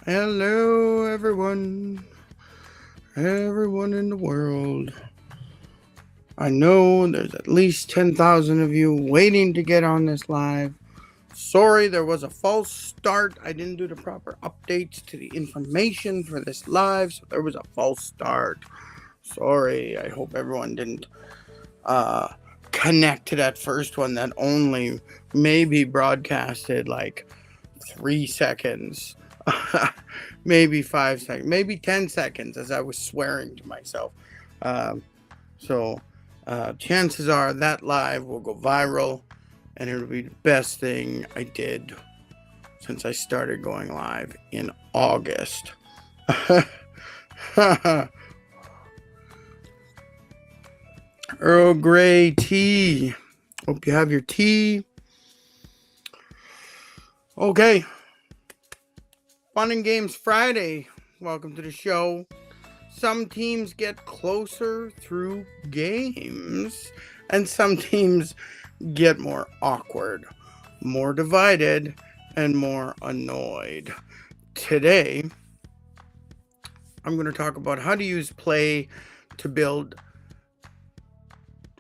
Hello, everyone. Everyone in the world. I know there's at least 10,000 of you waiting to get on this live. Sorry, there was a false start. I didn't do the proper updates to the information for this live, so there was a false start. Sorry. I hope everyone didn't uh, connect to that first one that only maybe broadcasted like 3 seconds. Maybe 5 seconds, maybe 10 seconds as I was swearing to myself. Um, so chances are that live will go viral and it'll be the best thing I did since I started going live in August. Earl Grey tea. Hope you have your tea. Okay. Fun and Games Friday. Welcome to the show. Some teams get closer through games, and some teams get more awkward, more divided, and more annoyed. Today, I'm going to talk about how to use play to build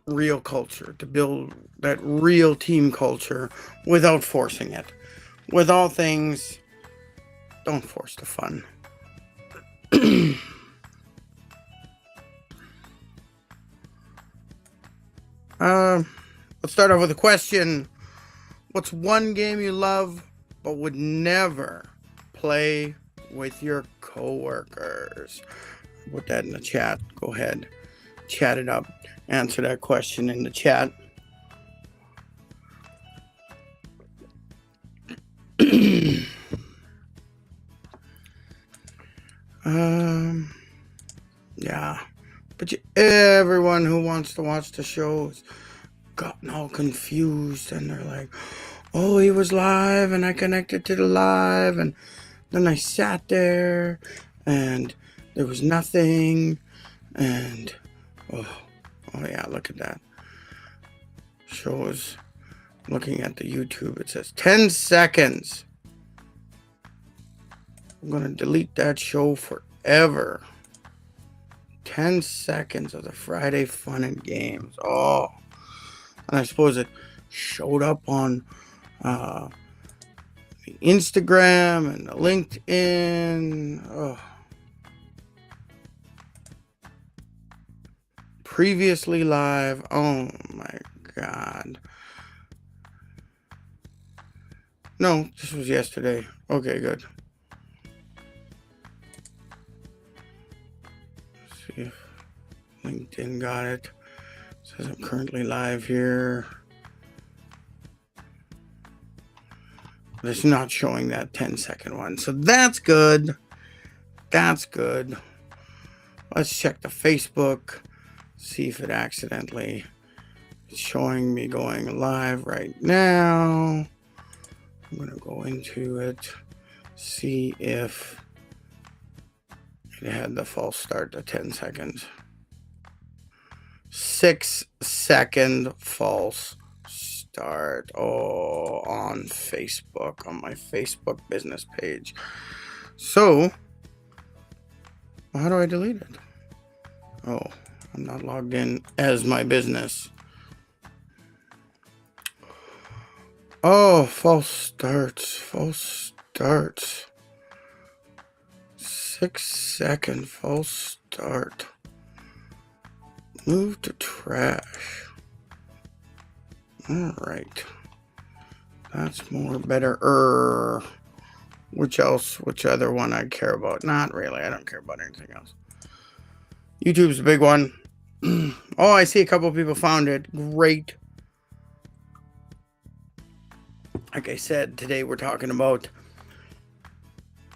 real culture, to build that real team culture without forcing it. With all things, don't force the fun. Let's start off with a question. What's one game you love but would never play with your coworkers? Put that in the chat. Go ahead, chat it up. Answer that question in the chat. Yeah. But everyone who wants to watch the show has gotten all confused and they're like, oh, he was live and I connected to the live and then I sat there and there was nothing and oh yeah, look at that. Shows looking at the YouTube, it says 10 seconds. I'm gonna delete that show forever. 10 seconds of the Friday Fun and Games. Oh, and I suppose it showed up on the Instagram and the LinkedIn. Oh. Previously live. Oh my God. No, this was yesterday. Okay, good. Let's see if LinkedIn got it. It says I'm currently live here. But it's not showing that 10-second one. So that's good. That's good. Let's check the Facebook. See if it accidentally is showing me going live right now. I'm going to go into it. See if it had the false start to 10 seconds. 6-second false start. Oh, on Facebook, on my Facebook business page. So, how do I delete it? Oh, I'm not logged in as my business. Oh, false starts. False starts. 6-second false start. Move to trash. Alright. That's more better. Which else? Which other one I care about? Not really. I don't care about anything else. YouTube's a big one. Oh, I see a couple of people found it. Great. Like I said, today we're talking about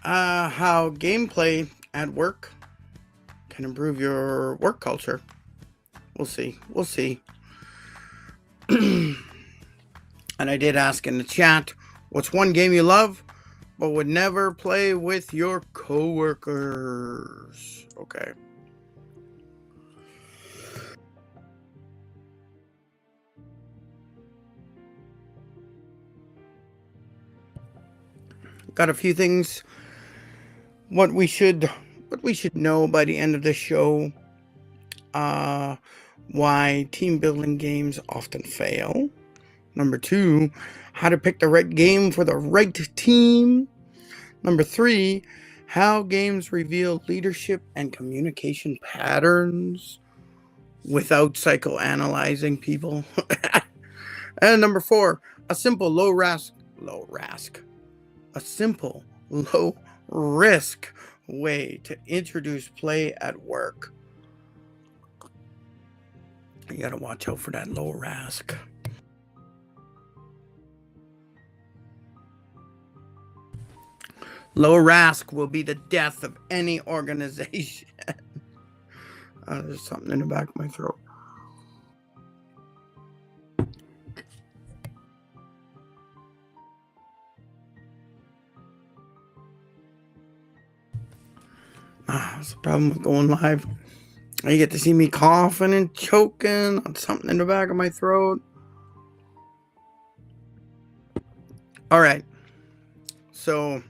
how gameplay at work can improve your work culture. We'll see. We'll see. And I did ask in the chat, what's one game you love but would never play with your coworkers? Okay. Got a few things what we should know by the end of the show, why team building games often fail. Number 2, how to pick the right game for the right team. Number 3, how games reveal leadership and communication patterns without psychoanalyzing people. And number 4, a simple low risk way to introduce play at work. You gotta watch out for that low risk. Low risk will be the death of any organization. There's something in the back of my throat. That's the problem with going live. You get to see me coughing and choking on something in the back of my throat. All right. So,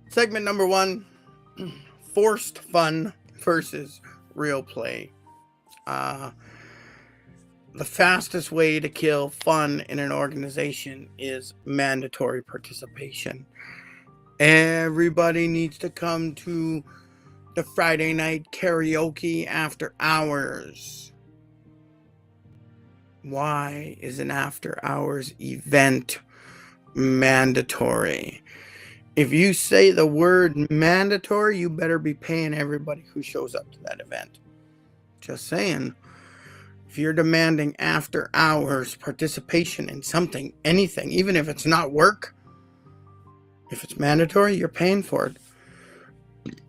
segment number 1, forced fun versus real play. The fastest way to kill fun in an organization is mandatory participation. Everybody needs to come to the Friday night karaoke after hours. Why is an after hours event mandatory? If you say the word mandatory, you better be paying everybody who shows up to that event. Just saying. If you're demanding after hours participation in something, anything, even if it's not work, if it's mandatory, you're paying for it.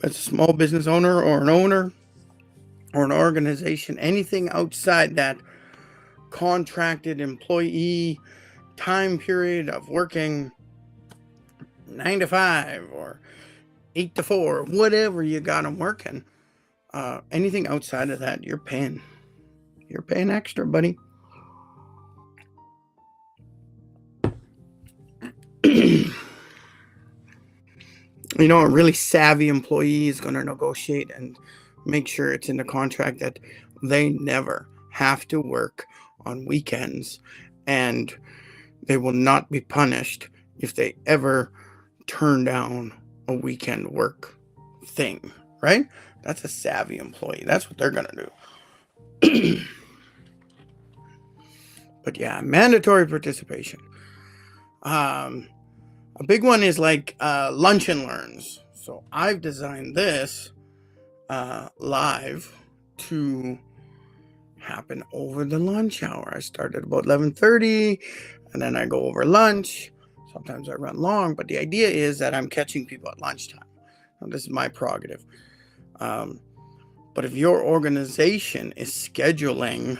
As a small business owner or an organization, anything outside that contracted employee time period of working 9 to 5 or 8 to 4, whatever you got them working, anything outside of that, you're paying extra, buddy. You know, a really savvy employee is going to negotiate and make sure it's in the contract that they never have to work on weekends, and they will not be punished if they ever turn down a weekend work thing, right? That's a savvy employee. That's what they're going to do. But yeah, mandatory participation. A big one is like lunch and learns. So I've designed this live to happen over the lunch hour. I started about 11:30, and then I go over lunch. Sometimes I run long, but the idea is that I'm catching people at lunchtime. Now, this is my prerogative. But if your organization is scheduling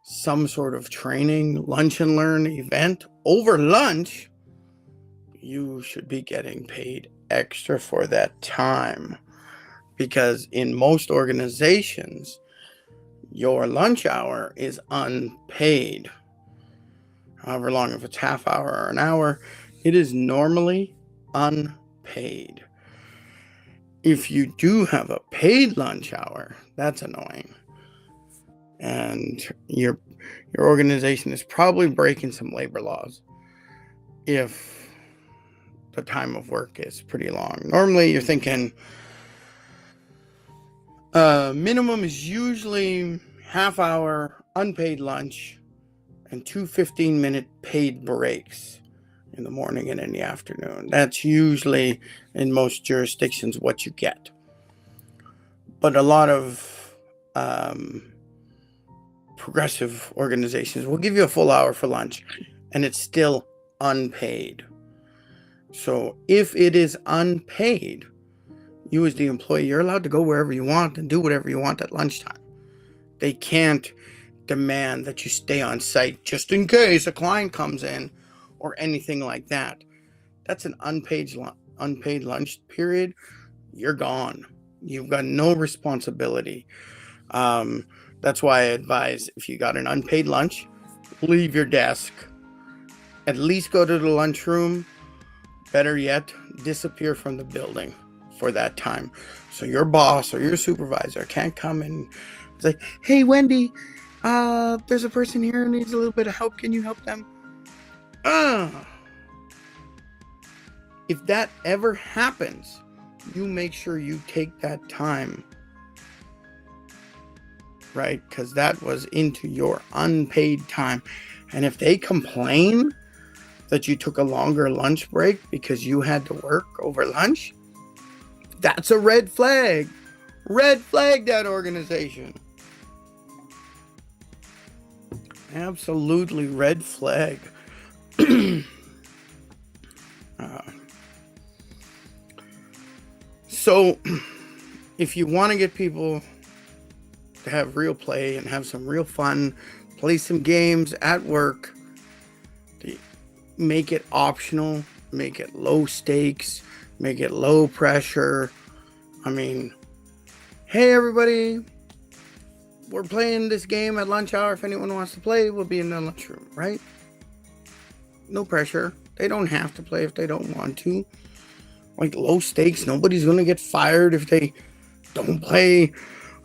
some sort of training, lunch and learn event over lunch, you should be getting paid extra for that time, because in most organizations, your lunch hour is unpaid. However long, if it's half hour or an hour, it is normally unpaid. If you do have a paid lunch hour, that's annoying. And your organization is probably breaking some labor laws if the time of work is pretty long. Normally, you're thinking minimum is usually half hour unpaid lunch and 2 15-minute paid breaks in the morning and in the afternoon. That's usually, in most jurisdictions, what you get. But a lot of progressive organizations will give you a full hour for lunch, and it's still unpaid. So if it is unpaid, you as the employee, you're allowed to go wherever you want and do whatever you want at lunchtime. They can't demand that you stay on site just in case a client comes in or anything like that. That's an unpaid lunch period. You're gone. You've got no responsibility. That's why I advise, if you got an unpaid lunch, leave your desk. At least go to the lunchroom. better yet, disappear from the building for that time. So your boss or your supervisor can't come and say, hey, Wendy, there's a person here who needs a little bit of help. Can you help them? If that ever happens, you make sure you take that time, right? Because that was into your unpaid time. And if they complain that you took a longer lunch break because you had to work over lunch, that's a red flag. Red flag that organization. Absolutely red flag. So, if you want to get people to have real play and have some real fun, play some games at work, make it optional, make it low stakes, make it low pressure. I mean, hey everybody, we're playing this game at lunch hour. If anyone wants to play, we'll be in the lunchroom, right? No pressure. They don't have to play if they don't want to. Like low stakes, nobody's going to get fired if they don't play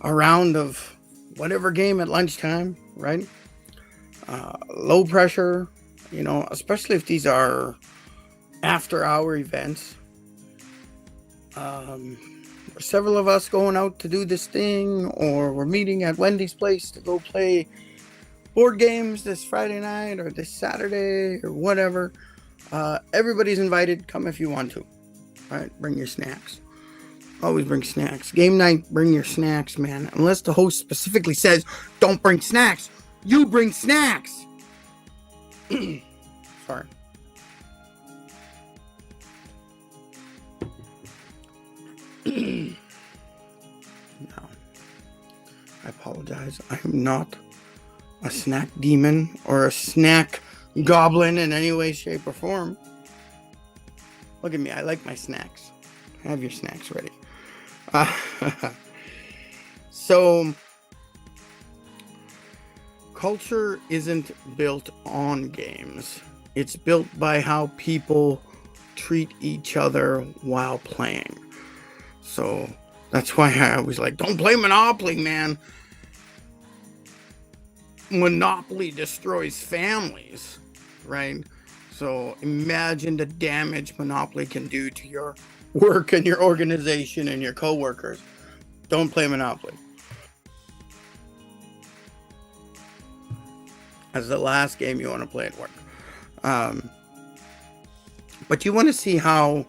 a round of whatever game at lunchtime, right? Low pressure, you know, especially if these are after hour events. Several of us going out to do this thing, or we're meeting at Wendy's place to go play board games this Friday night or this Saturday or whatever. Everybody's invited. Come if you want to. All right, bring your snacks. Always bring snacks. Game night, bring your snacks, man. Unless the host specifically says, don't bring snacks. You bring snacks. Sorry. No. I apologize. I am not a snack demon or a snack goblin in any way, shape, or form. Look at me. I like my snacks. Have your snacks ready. So, culture isn't built on games. It's built by how people treat each other while playing. So, that's why I always like, don't play Monopoly, man. Monopoly destroys families, right? So imagine the damage Monopoly can do to your work and your organization and your coworkers. Don't play Monopoly. As the last game you want to play at work. But you want to see how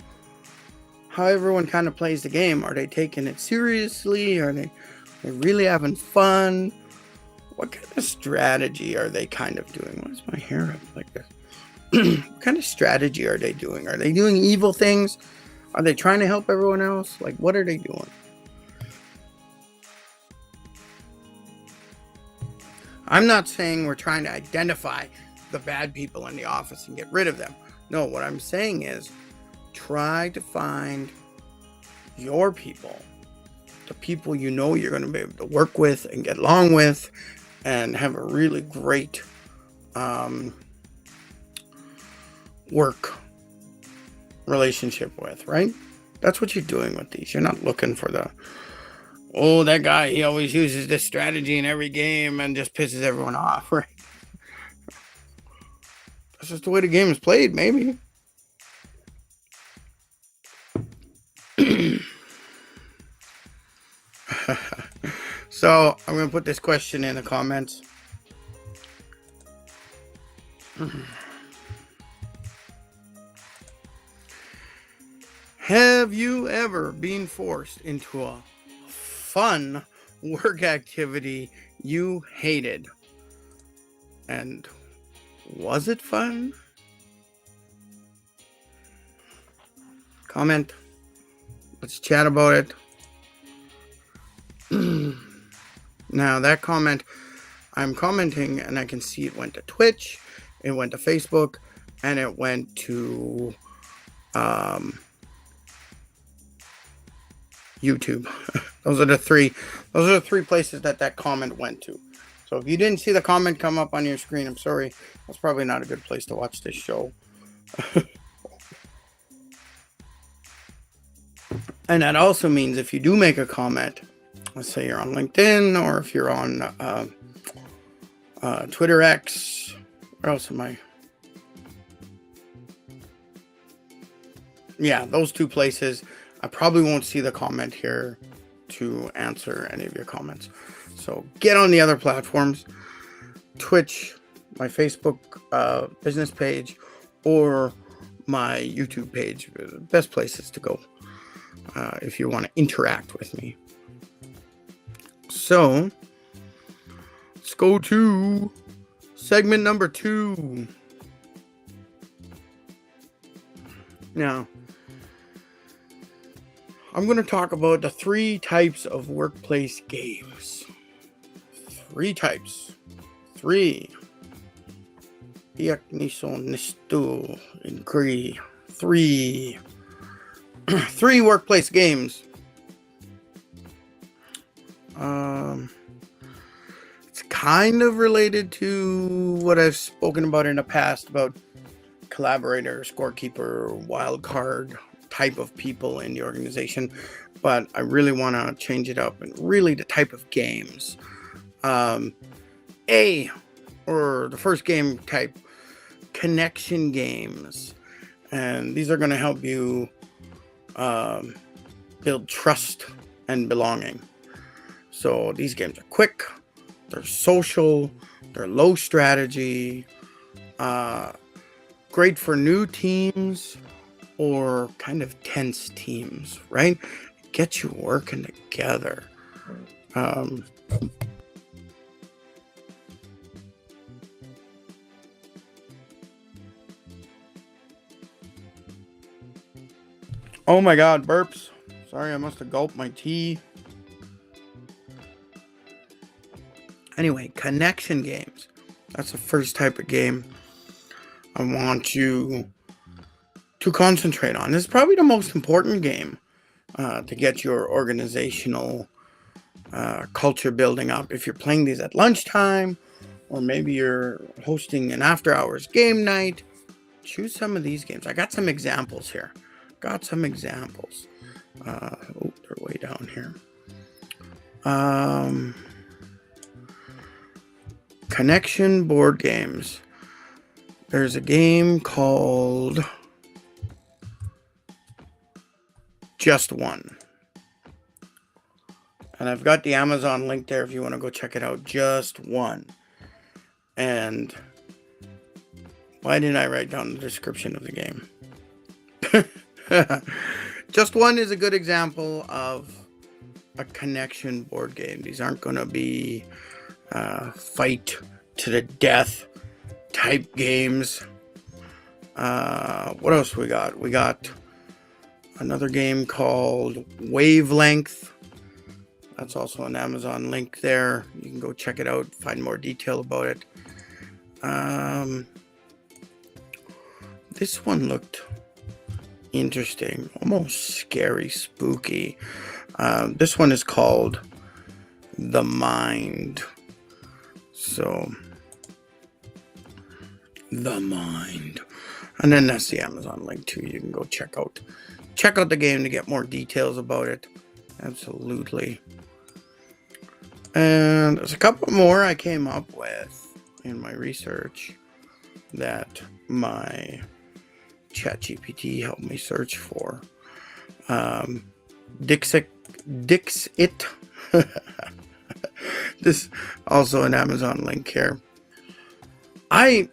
everyone kind of plays the game. Are they taking it seriously? Are they really having fun? What kind of strategy are they kind of doing? Why is my hair up like this? What kind of strategy are they doing? Are they doing evil things? Are they trying to help everyone else? Like, what are they doing? I'm not saying we're trying to identify the bad people in the office and get rid of them. No, what I'm saying is try to find your people, the people you know you're going to be able to work with and get along with and have a really great work relationship with, right? That's what you're doing with these. You're not looking for that guy, he always uses this strategy in every game and just pisses everyone off, right? That's just the way the game is played, maybe. So, I'm going to put this question in the comments. Have you ever been forced into a fun work activity you hated? And was it fun? Comment. Let's chat about it. Now that comment, I'm commenting and I can see it went to Twitch, it went to Facebook, and it went to YouTube. Those are the three places that comment went to. So if you didn't see the comment come up on your screen, I'm sorry. That's probably not a good place to watch this show. And that also means if you do make a comment, let's say you're on LinkedIn or if you're on Twitter X, where else am I? Yeah, those two places. I probably won't see the comment here to answer any of your comments. So get on the other platforms, Twitch, my Facebook business page, or my YouTube page. Best places to go if you want to interact with me. So let's go to segment number 2. Now, I'm going to talk about the 3 types of workplace games. 3 types. 3. Iak niso nisto in Cree. 3. 3 workplace games. It's kind of related to what I've spoken about in the past about collaborator, scorekeeper, wild card type of people in the organization, but I really want to change it up and really the type of games. Or the first game type, connection games, and these are going to help you build trust and belonging. So these games are quick, they're social, they're low strategy, great for new teams or kind of tense teams, right? Get you working together. Oh my God, burps. Sorry, I must have gulped my tea. Anyway, connection games. That's the first type of game I want you to concentrate on. This is probably the most important game to get your organizational culture building up. If you're playing these at lunchtime, or maybe you're hosting an after hours game night, choose some of these games. I got some examples here. They're way down here. Connection board games. There's a game called Just One. And I've got the Amazon link there if you want to go check it out. Just One. And why didn't I write down the description of the game? Just One is a good example of a connection board game. These aren't going to be fight to the death type games. What else we got? We got another game called Wavelength. That's also an Amazon link there. You can go check it out, find more detail about it. This one looked interesting, almost scary, spooky. This one is called The Mind. So, The Mind. And then that's the Amazon link too. You can go check out the game to get more details about it. Absolutely. And there's a couple more I came up with in my research that my ChatGPT helped me search for. Dixit. This also an Amazon link here. I've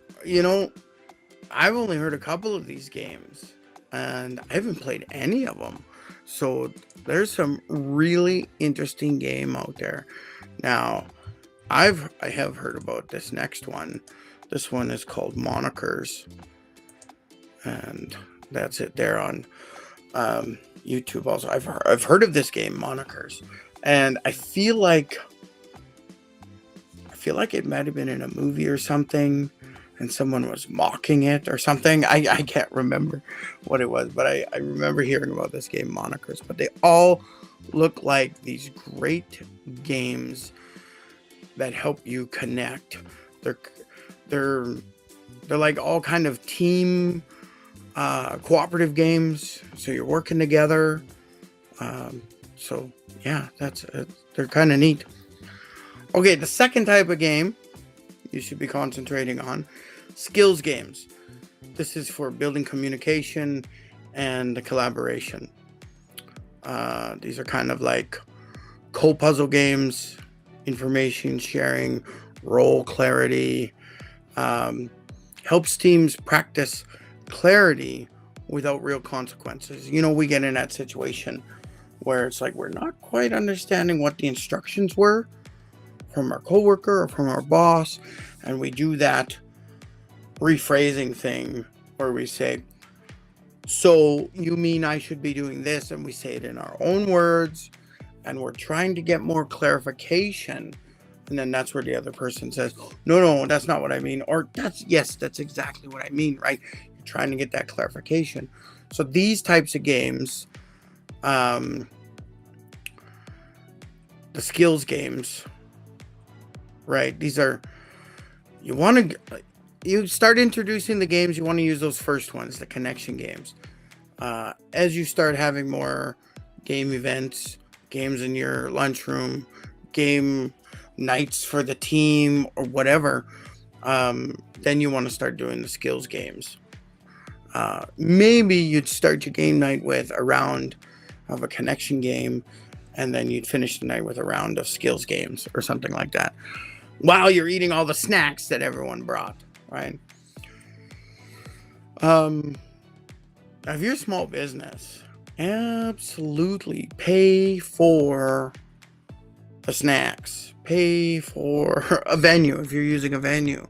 only heard a couple of these games and I haven't played any of them. So there's some really interesting game out there. Now, I have heard about this next one. This one is called Monikers. And that's it there on YouTube also. I've heard of this game, Monikers. And I feel like it might have been in a movie or something, and someone was mocking it or something. I can't remember what it was, but I remember hearing about this game, Monikers. But they all look like these great games that help you connect. They're like all kind of team cooperative games. So you're working together. So yeah, they're kind of neat. Okay, the second type of game you should be concentrating on, skills games. This is for building communication and collaboration. These are kind of like co-puzzle games, information sharing, role clarity, helps teams practice clarity without real consequences. We get in that situation where it's like we're not quite understanding what the instructions were from our coworker or from our boss, and we do that rephrasing thing where we say, so you mean I should be doing this? And we say it in our own words, and we're trying to get more clarification. And then that's where the other person says, no, that's not what I mean. Or that's exactly what I mean, right? You're trying to get that clarification. So these types of games, the skills games, right? These are, you start introducing the games, you want to use those first ones, the connection games. As you start having more game events, games in your lunchroom, game nights for the team or whatever, then you want to start doing the skills games. Maybe you'd start your game night with a round of a connection game, and then you'd finish the night with a round of skills games or something like that, while you're eating all the snacks that everyone brought, right? If you're a small business, absolutely pay for the snacks. Pay for a venue if you're using a venue.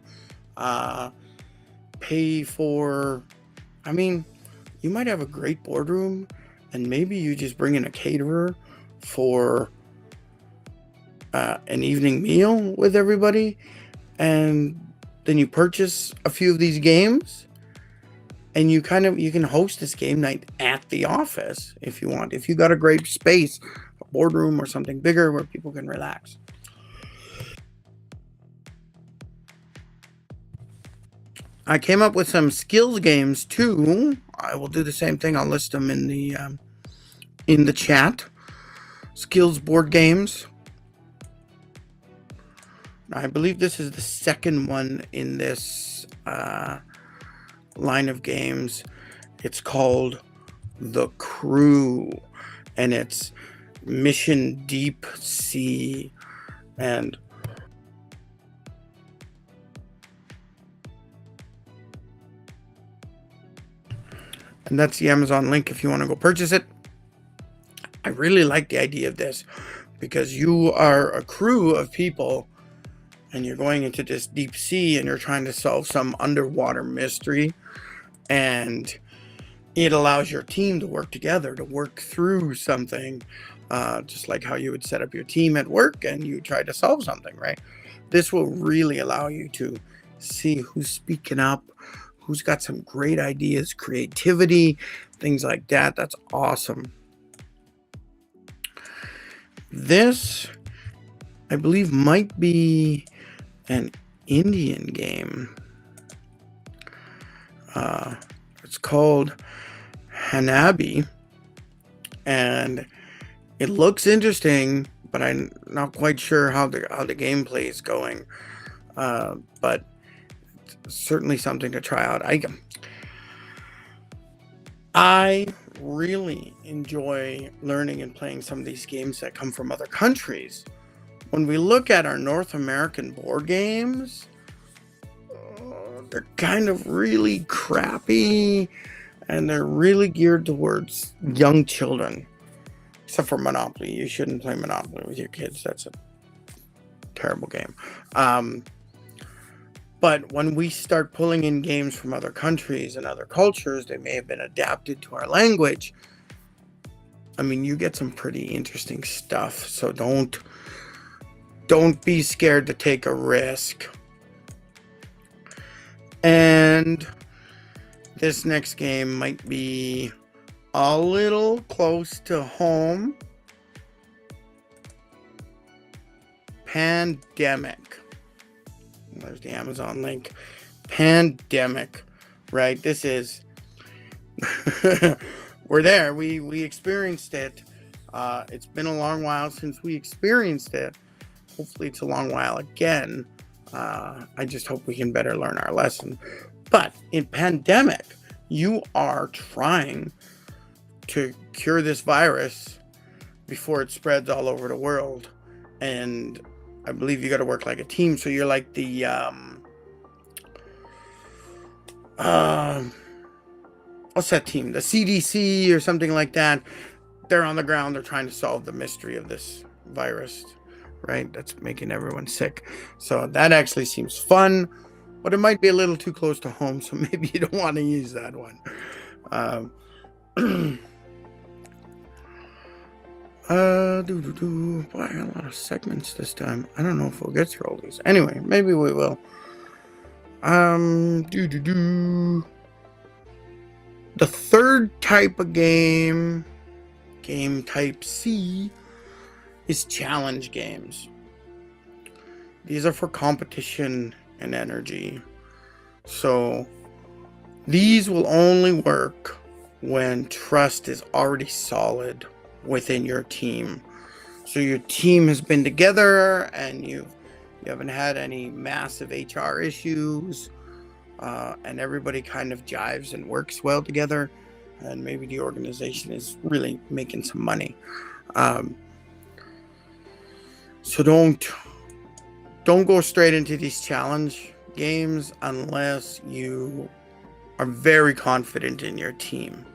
Pay for, you might have a great boardroom, and maybe you just bring in a caterer for an evening meal with everybody, and then you purchase a few of these games, and you can host this game night at the office if you want. If you got a great space, a boardroom or something bigger where people can relax. I came up with some skills games too. I will do the same thing. I'll list them in the chat. Skills board games. I believe this is the second one in this line of games. It's called The Crew, and it's Mission Deep Sea, and that's the Amazon link if you want to go purchase it. I really like the idea of this because you are a crew of people and you're going into this deep sea and you're trying to solve some underwater mystery, and it allows your team to work together to work through something, just like how you would set up your team at work and you try to solve something, right? This will really allow you to see who's speaking up, who's got some great ideas, creativity, things like that. That's awesome. This, I believe, might be an Indian game. It's called Hanabi, and it looks interesting, but I'm not quite sure how the gameplay is going. But it's certainly something to try out. I really enjoy learning and playing some of these games that come from other countries. When we look at our North American board games, they're kind of really crappy, and they're really geared towards young children. Except for Monopoly. You shouldn't play Monopoly with your kids. That's a terrible game. But when we start pulling in games from other countries and other cultures, they may have been adapted to our language. You get some pretty interesting stuff. So don't be scared to take a risk. And this next game might be a little close to home. Pandemic. There's the Amazon link. Pandemic, right? This is we're there. We experienced it. It's been a long while since we experienced it. Hopefully, it's a long while again. I just hope we can better learn our lesson. But in pandemic, you are trying to cure this virus before it spreads all over the world. And I believe you got to work like a team. So you're like the what's that team? The CDC or something like that. They're on the ground. They're trying to solve the mystery of this virus, right? That's making everyone sick. So that actually seems fun, but it might be a little too close to home. So maybe you don't want to use that one. Boy, a lot of segments this time. I don't know if we'll get through all these. Anyway, maybe we will. The third type of game type C, is challenge games. These are for competition and energy. So these will only work when trust is already solid within your team. So your team has been together and you haven't had any massive HR issues, and everybody kind of jives and works well together, and maybe the organization is really making some money. So don't go straight into these challenge games unless you are very confident in your team.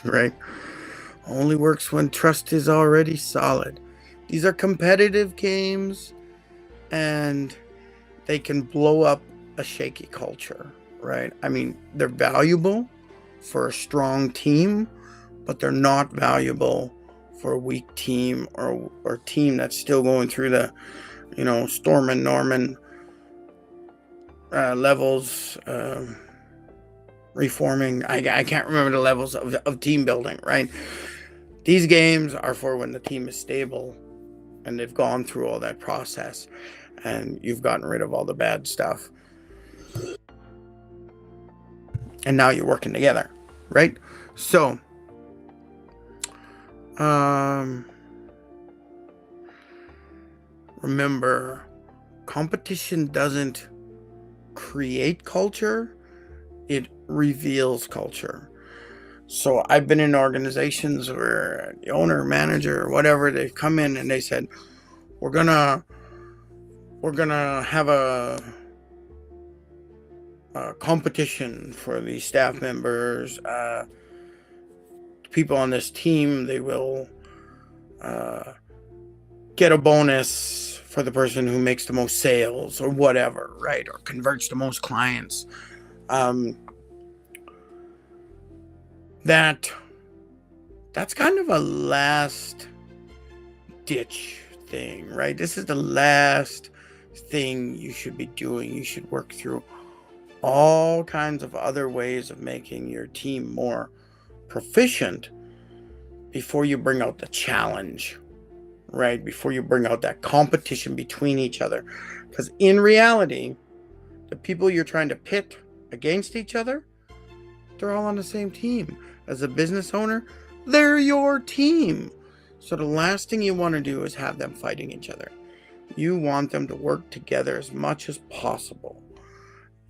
Right? Only works when trust is already solid. These are competitive games, and they can blow up a shaky culture, right? I mean, they're valuable for a strong team, but they're not valuable for a weak team or a team that's still going through the, Storm and Norman levels, reforming. I can't remember the levels of team building, right? These games are for when the team is stable and they've gone through all that process and you've gotten rid of all the bad stuff. And now you're working together, right? So, remember, competition doesn't create culture, it reveals culture. So I've been in organizations where the owner, manager, or whatever, they've come in and they said, we're gonna have a competition for the staff members. People on this team, they will get a bonus for the person who makes the most sales or whatever, right? Or converts the most clients. That's kind of a last ditch thing, right? This is the last thing you should be doing. You should work through all kinds of other ways of making your team more proficient before you bring out the challenge, right? Before you bring out that competition between each other. Because in reality, the people you're trying to pit against each other, they're all on the same team. As a business owner, they're your team. So the last thing you want to do is have them fighting each other. You want them to work together as much as possible.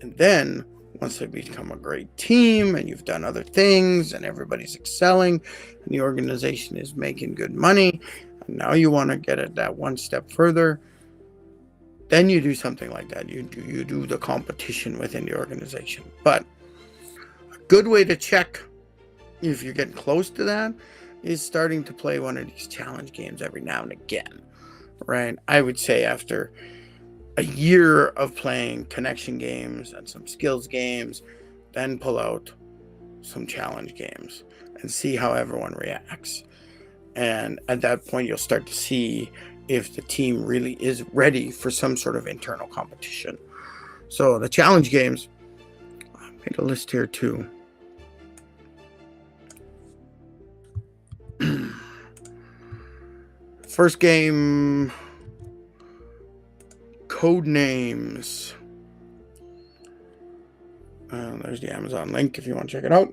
And then, once they become a great team and you've done other things and everybody's excelling and the organization is making good money, and now you want to get it that one step further, then you do something like that. You do the competition within the organization. But a good way to check if you're getting close to that is starting to play one of these challenge games every now and again, right? I would say after a year of playing connection games and some skills games, then pull out some challenge games and see how everyone reacts. And at that point, you'll start to see if the team really is ready for some sort of internal competition. So the challenge games, I made a list here too. First game, code names. There's the Amazon link if you want to check it out.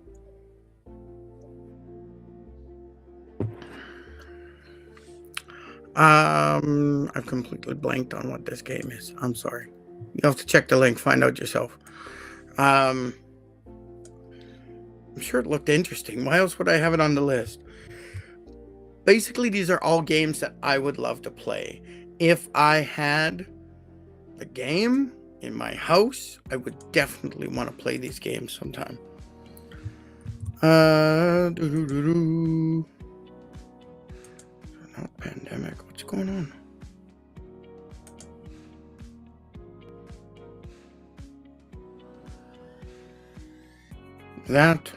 I've completely blanked on what this game is. I'm sorry. You have to check the link, find out yourself. I'm sure it looked interesting. Why else would I have it on the list? Basically, these are all games that I would love to play. If I had the game in my house, I would definitely want to play these games sometime. Not pandemic. What's going on? That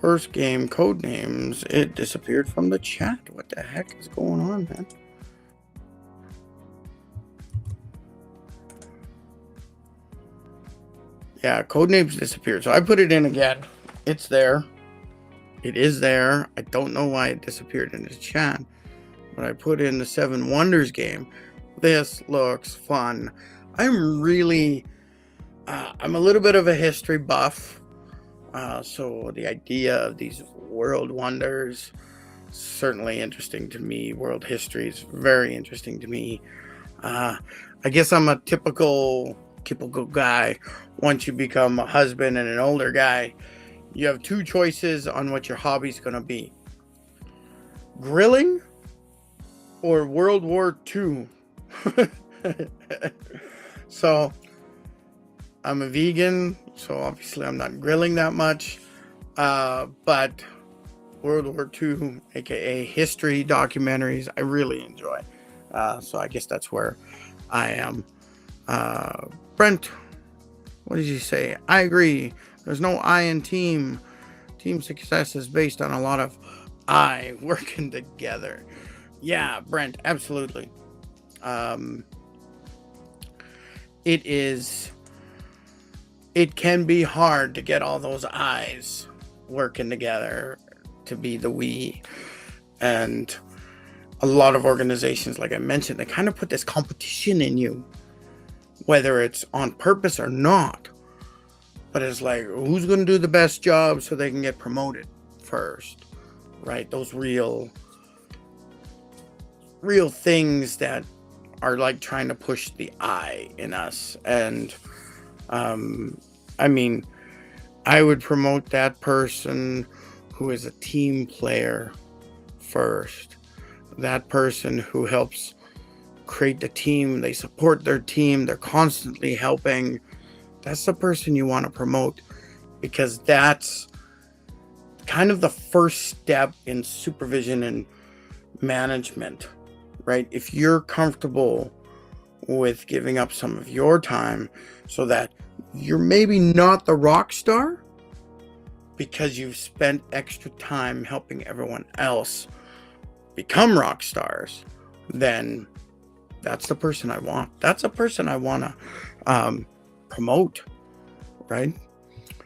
first game, Codenames, it disappeared from the chat. What the heck is going on, man? Yeah, Codenames disappeared. So I put it in again. It's there. It is there. I don't know why it disappeared in the chat. But I put in the Seven Wonders game. This looks fun. I'm a little bit of a history buff. So the idea of these world wonders, certainly interesting to me. World history is very interesting to me. I guess I'm a typical guy. Once you become a husband and an older guy, you have two choices on what your hobby's going to be. Grilling or World War II. So I'm a vegan, so obviously I'm not grilling that much. But World War II, aka history documentaries, I really enjoy. So I guess that's where I am. Brent, what did you say? I agree. There's no I in team. Team success is based on a lot of I working together. Yeah, Brent, absolutely. It can be hard to get all those I's working together to be the we. And a lot of organizations, like I mentioned, they kind of put this competition in you, whether it's on purpose or not. But it's like, who's going to do the best job so they can get promoted first, right? Those real things that are like trying to push the I in us. And I mean, I would promote that person who is a team player first. That person who helps create the team, they support their team, they're constantly helping. That's the person you want to promote, because that's kind of the first step in supervision and management, right? If you're comfortable with giving up some of your time so that you're maybe not the rock star because you've spent extra time helping everyone else become rock stars, then that's the person I want. That's a person I want to promote, right?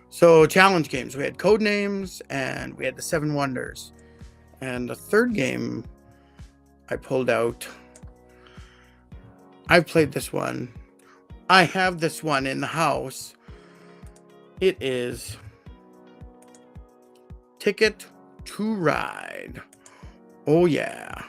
So challenge games, we had Codenames and we had the Seven Wonders. And the third game I pulled out, I played this one. I have this one in the house. It is Ticket to Ride. Oh yeah.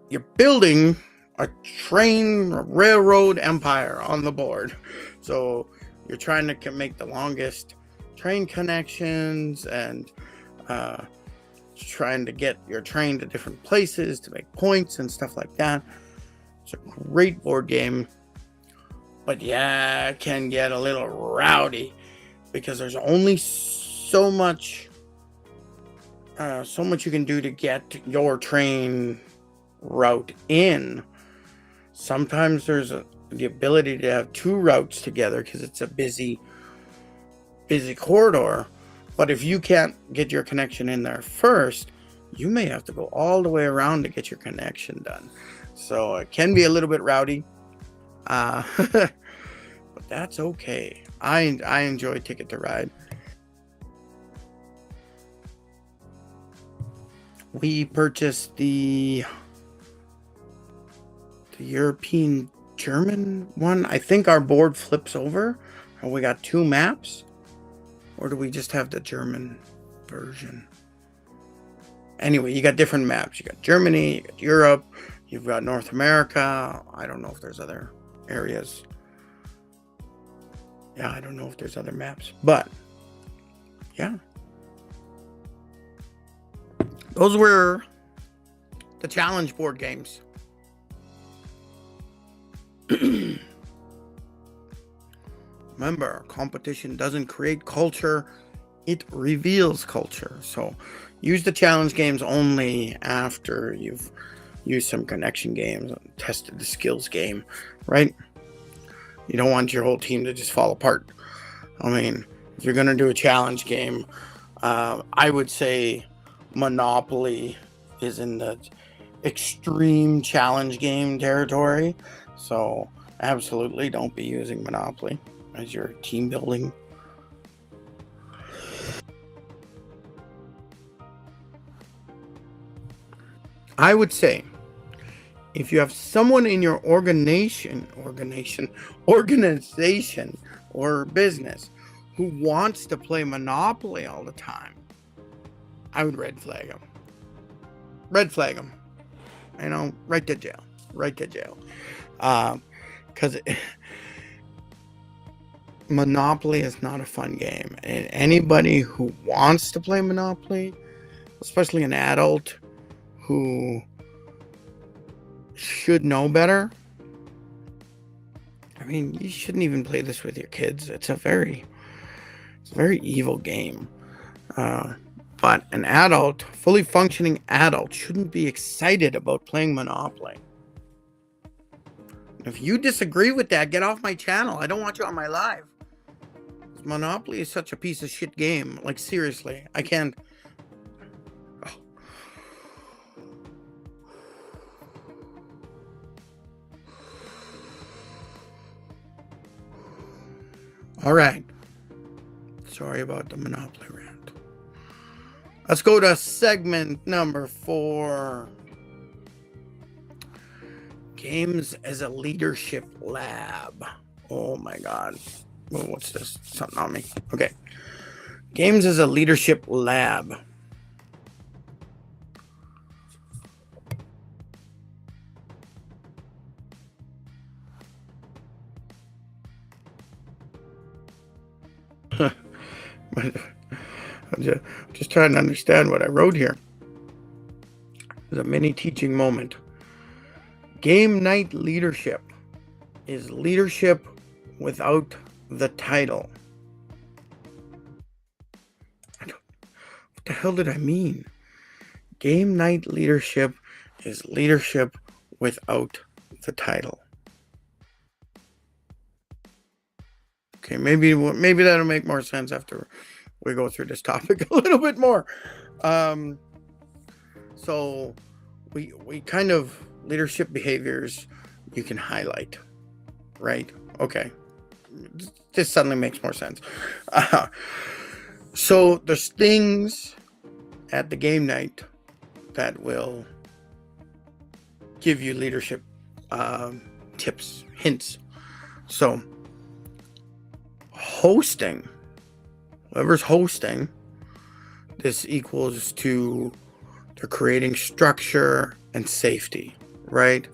You're building a railroad empire on the board. So you're trying to make the longest train connections and trying to get your train to different places to make points and stuff like that. It's a great board game. But yeah, it can get a little rowdy because there's only so much you can do to get your train route in. Sometimes there's the ability to have two routes together because it's a busy corridor. But if you can't get your connection in there first, you may have to go all the way around to get your connection done. So it can be a little bit rowdy. But that's okay. I enjoy Ticket to Ride. We purchased the European German one. I think our board flips over and we got two maps. Or do we just have the German version? Anyway, you got different maps. You got Germany, you got Europe, you've got North America. I don't know if there's other areas. Yeah, I don't know if there's other maps, but yeah. Those were the challenge board games. Remember, competition doesn't create culture, it reveals culture. So use the challenge games only after you've used some connection games and tested the skills game, right? You don't want your whole team to just fall apart. I mean, if you're going to do a challenge game, I would say Monopoly is in the extreme challenge game territory. So absolutely don't be using Monopoly as your team building. I would say if you have someone in your organization or business who wants to play Monopoly all the time, I would red flag them. Red flag them. You know, right to jail. Right to jail. Because Monopoly is not a fun game. And anybody who wants to play Monopoly, especially an adult who should know better, I mean, you shouldn't even play this with your kids. It's a very evil game. But an adult, fully functioning adult, shouldn't be excited about playing Monopoly. If you disagree with that, get off my channel. I don't want you on my live. Monopoly is such a piece of shit game. Like, seriously, I can't. Oh. All right. Sorry about the Monopoly rant. Let's go to segment number 4. Games as a leadership lab. Oh my god. Oh, what's this? Something on me. Okay. Games as a leadership lab. I'm just trying to understand what I wrote here. It's a mini teaching moment. Game night leadership is leadership without the title. What the hell did I mean? Game night leadership is leadership without the title. Okay, maybe that'll make more sense after we go through this topic a little bit more. So we kind of leadership behaviors you can highlight, right? Okay, this suddenly makes more sense. So there's things at the game night that will give you leadership tips, hints. So hosting, whoever's hosting, this equals to they're creating structure and safety, right?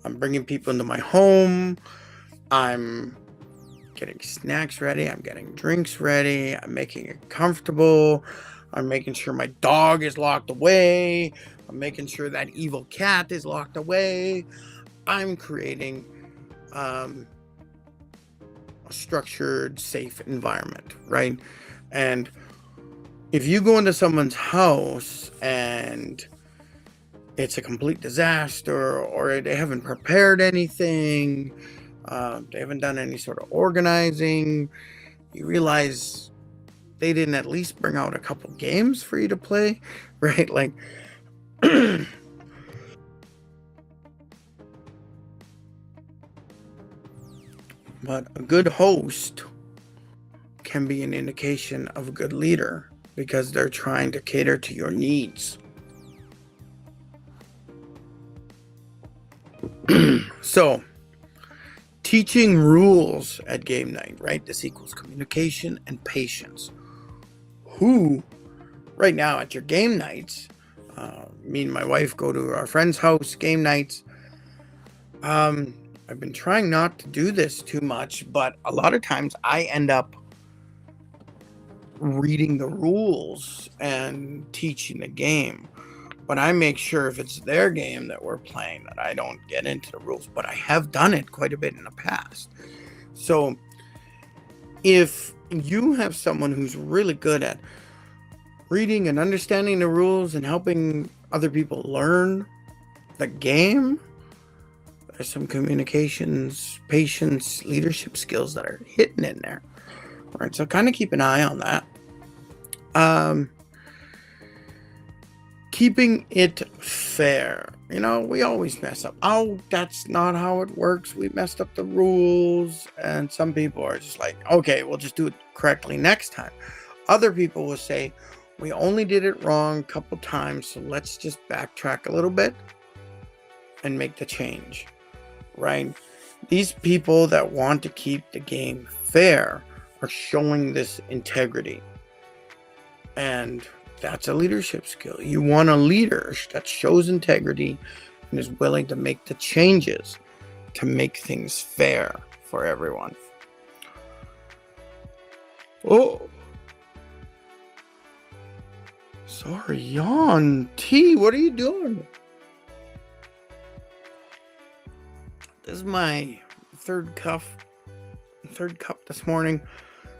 I'm bringing people into my home. I'm getting snacks ready. I'm getting drinks ready. I'm making it comfortable. I'm making sure my dog is locked away. I'm making sure that evil cat is locked away. I'm creating a structured, safe environment, right? And if you go into someone's house and it's a complete disaster, or they haven't prepared anything, they haven't done any sort of organizing, you realize they didn't at least bring out a couple games for you to play, right? Like, but a good host can be an indication of a good leader because they're trying to cater to your needs. So, teaching rules at game night, right? This equals communication and patience. Who, right now at your game nights, Me and my wife go to our friend's house, game nights. I've been trying not to do this too much, but a lot of times I end up reading the rules and teaching the game. But I make sure if it's their game that we're playing that I don't get into the rules. But I have done it quite a bit in the past. So if you have someone who's really good at reading and understanding the rules and helping other people learn the game, there's some communications, patience, leadership skills that are hidden in there. All right, so kind of keep an eye on that. Keeping it fair. We always mess up. Oh, that's not how it works. We messed up the rules. And some people are just like, okay, we'll just do it correctly next time. Other people will say, we only did it wrong a couple times, so let's just backtrack a little bit and make the change, right? These people that want to keep the game fair are showing this integrity. And that's a leadership skill. You want a leader that shows integrity and is willing to make the changes to make things fair for everyone. Oh, sorry, yawn. T, what are you doing? This is my third cup this morning.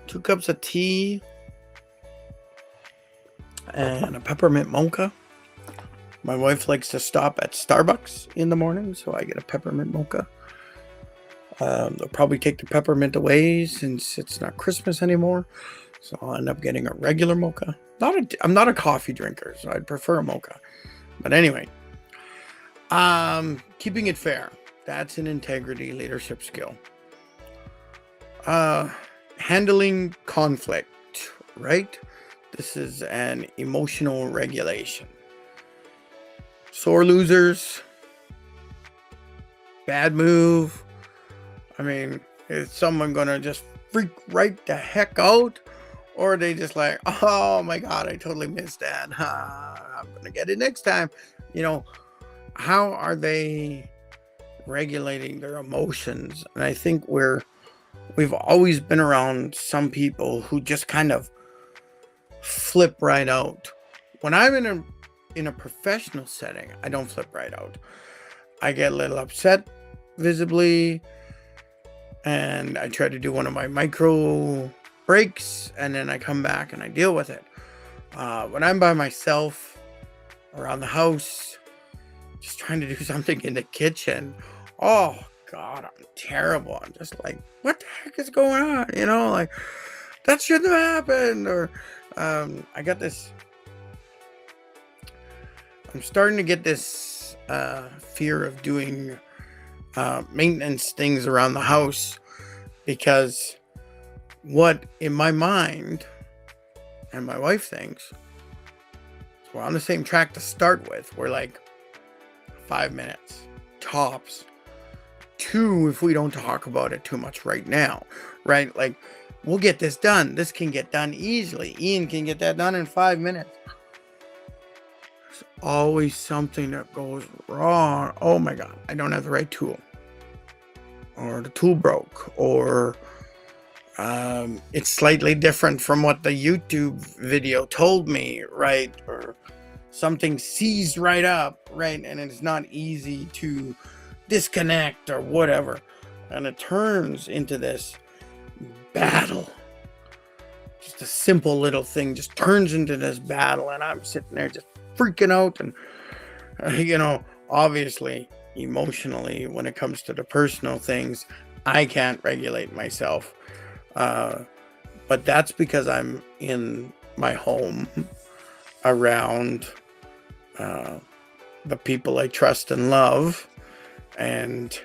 2 cups of tea and a peppermint mocha. My wife likes to stop at Starbucks in the morning, so I get a peppermint mocha. They'll probably take the peppermint away since it's not Christmas anymore, so I'll end up getting a regular mocha. I'm not a coffee drinker, so I'd prefer a mocha. But anyway, keeping it fair. That's an integrity leadership skill. Handling conflict, right? This is an emotional regulation. Sore losers, bad move. I mean, is someone gonna just freak right the heck out? Or are they just like, oh my God, I totally missed that. I'm gonna get it next time. How are they regulating their emotions? And I think we've always been around some people who just kind of flip right out. When I'm in a professional setting, I don't flip right out. I get a little upset visibly, and I try to do one of my micro breaks, and then I come back and I deal with it. When I'm by myself around the house, just trying to do something in the kitchen, oh God, I'm terrible. I'm just like, what the heck is going on? Like, that shouldn't have happened. Or I got this, I'm starting to get this fear of doing maintenance things around the house, because what in my mind and my wife thinks, we're on the same track to start with. We're like 5 minutes tops, 2 if we don't talk about it too much right now, right? Like, we'll get this done. This can get done easily. Ian can get that done in 5 minutes. There's always something that goes wrong. Oh my God, I don't have the right tool, or the tool broke, or it's slightly different from what the YouTube video told me, right? Or something seized right up, right? And it's not easy to disconnect or whatever. And it turns into this battle. Just a simple little thing just turns into this battle. And I'm sitting there just freaking out. And, obviously, emotionally, when it comes to the personal things, I can't regulate myself. But that's because I'm in my home around the people I trust and love. And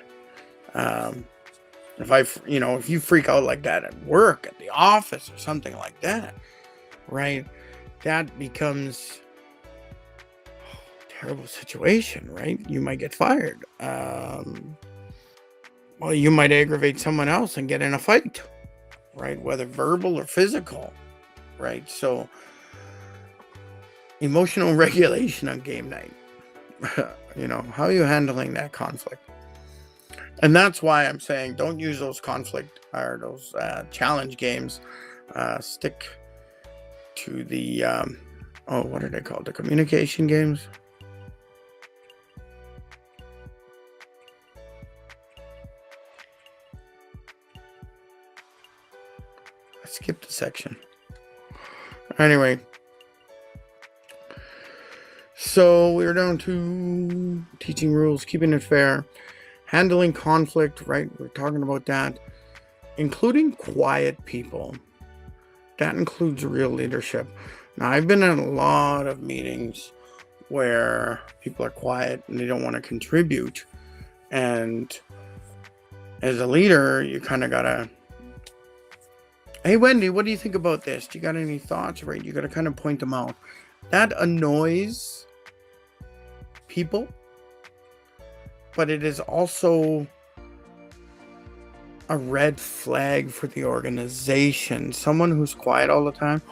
if you freak out like that at work, at the office, or something like that, right, that becomes a terrible situation, right? You might get fired. Well, you might aggravate someone else and get in a fight, right? Whether verbal or physical, right? So Emotional regulation on game night. How are you handling that conflict? And that's why I'm saying don't use those conflict or those challenge games. Stick to the, what are they called? The communication games? I skipped a section. Anyway. So we're down to teaching rules, keeping it fair, handling conflict, right? We're talking about that. Including quiet people. That includes real leadership. Now, I've been in a lot of meetings where people are quiet and they don't want to contribute. And as a leader, you kind of got to, hey, Wendy, what do you think about this? Do you got any thoughts, right? You got to kind of point them out. That annoys people, but it is also a red flag for the organization. Someone who's quiet all the time,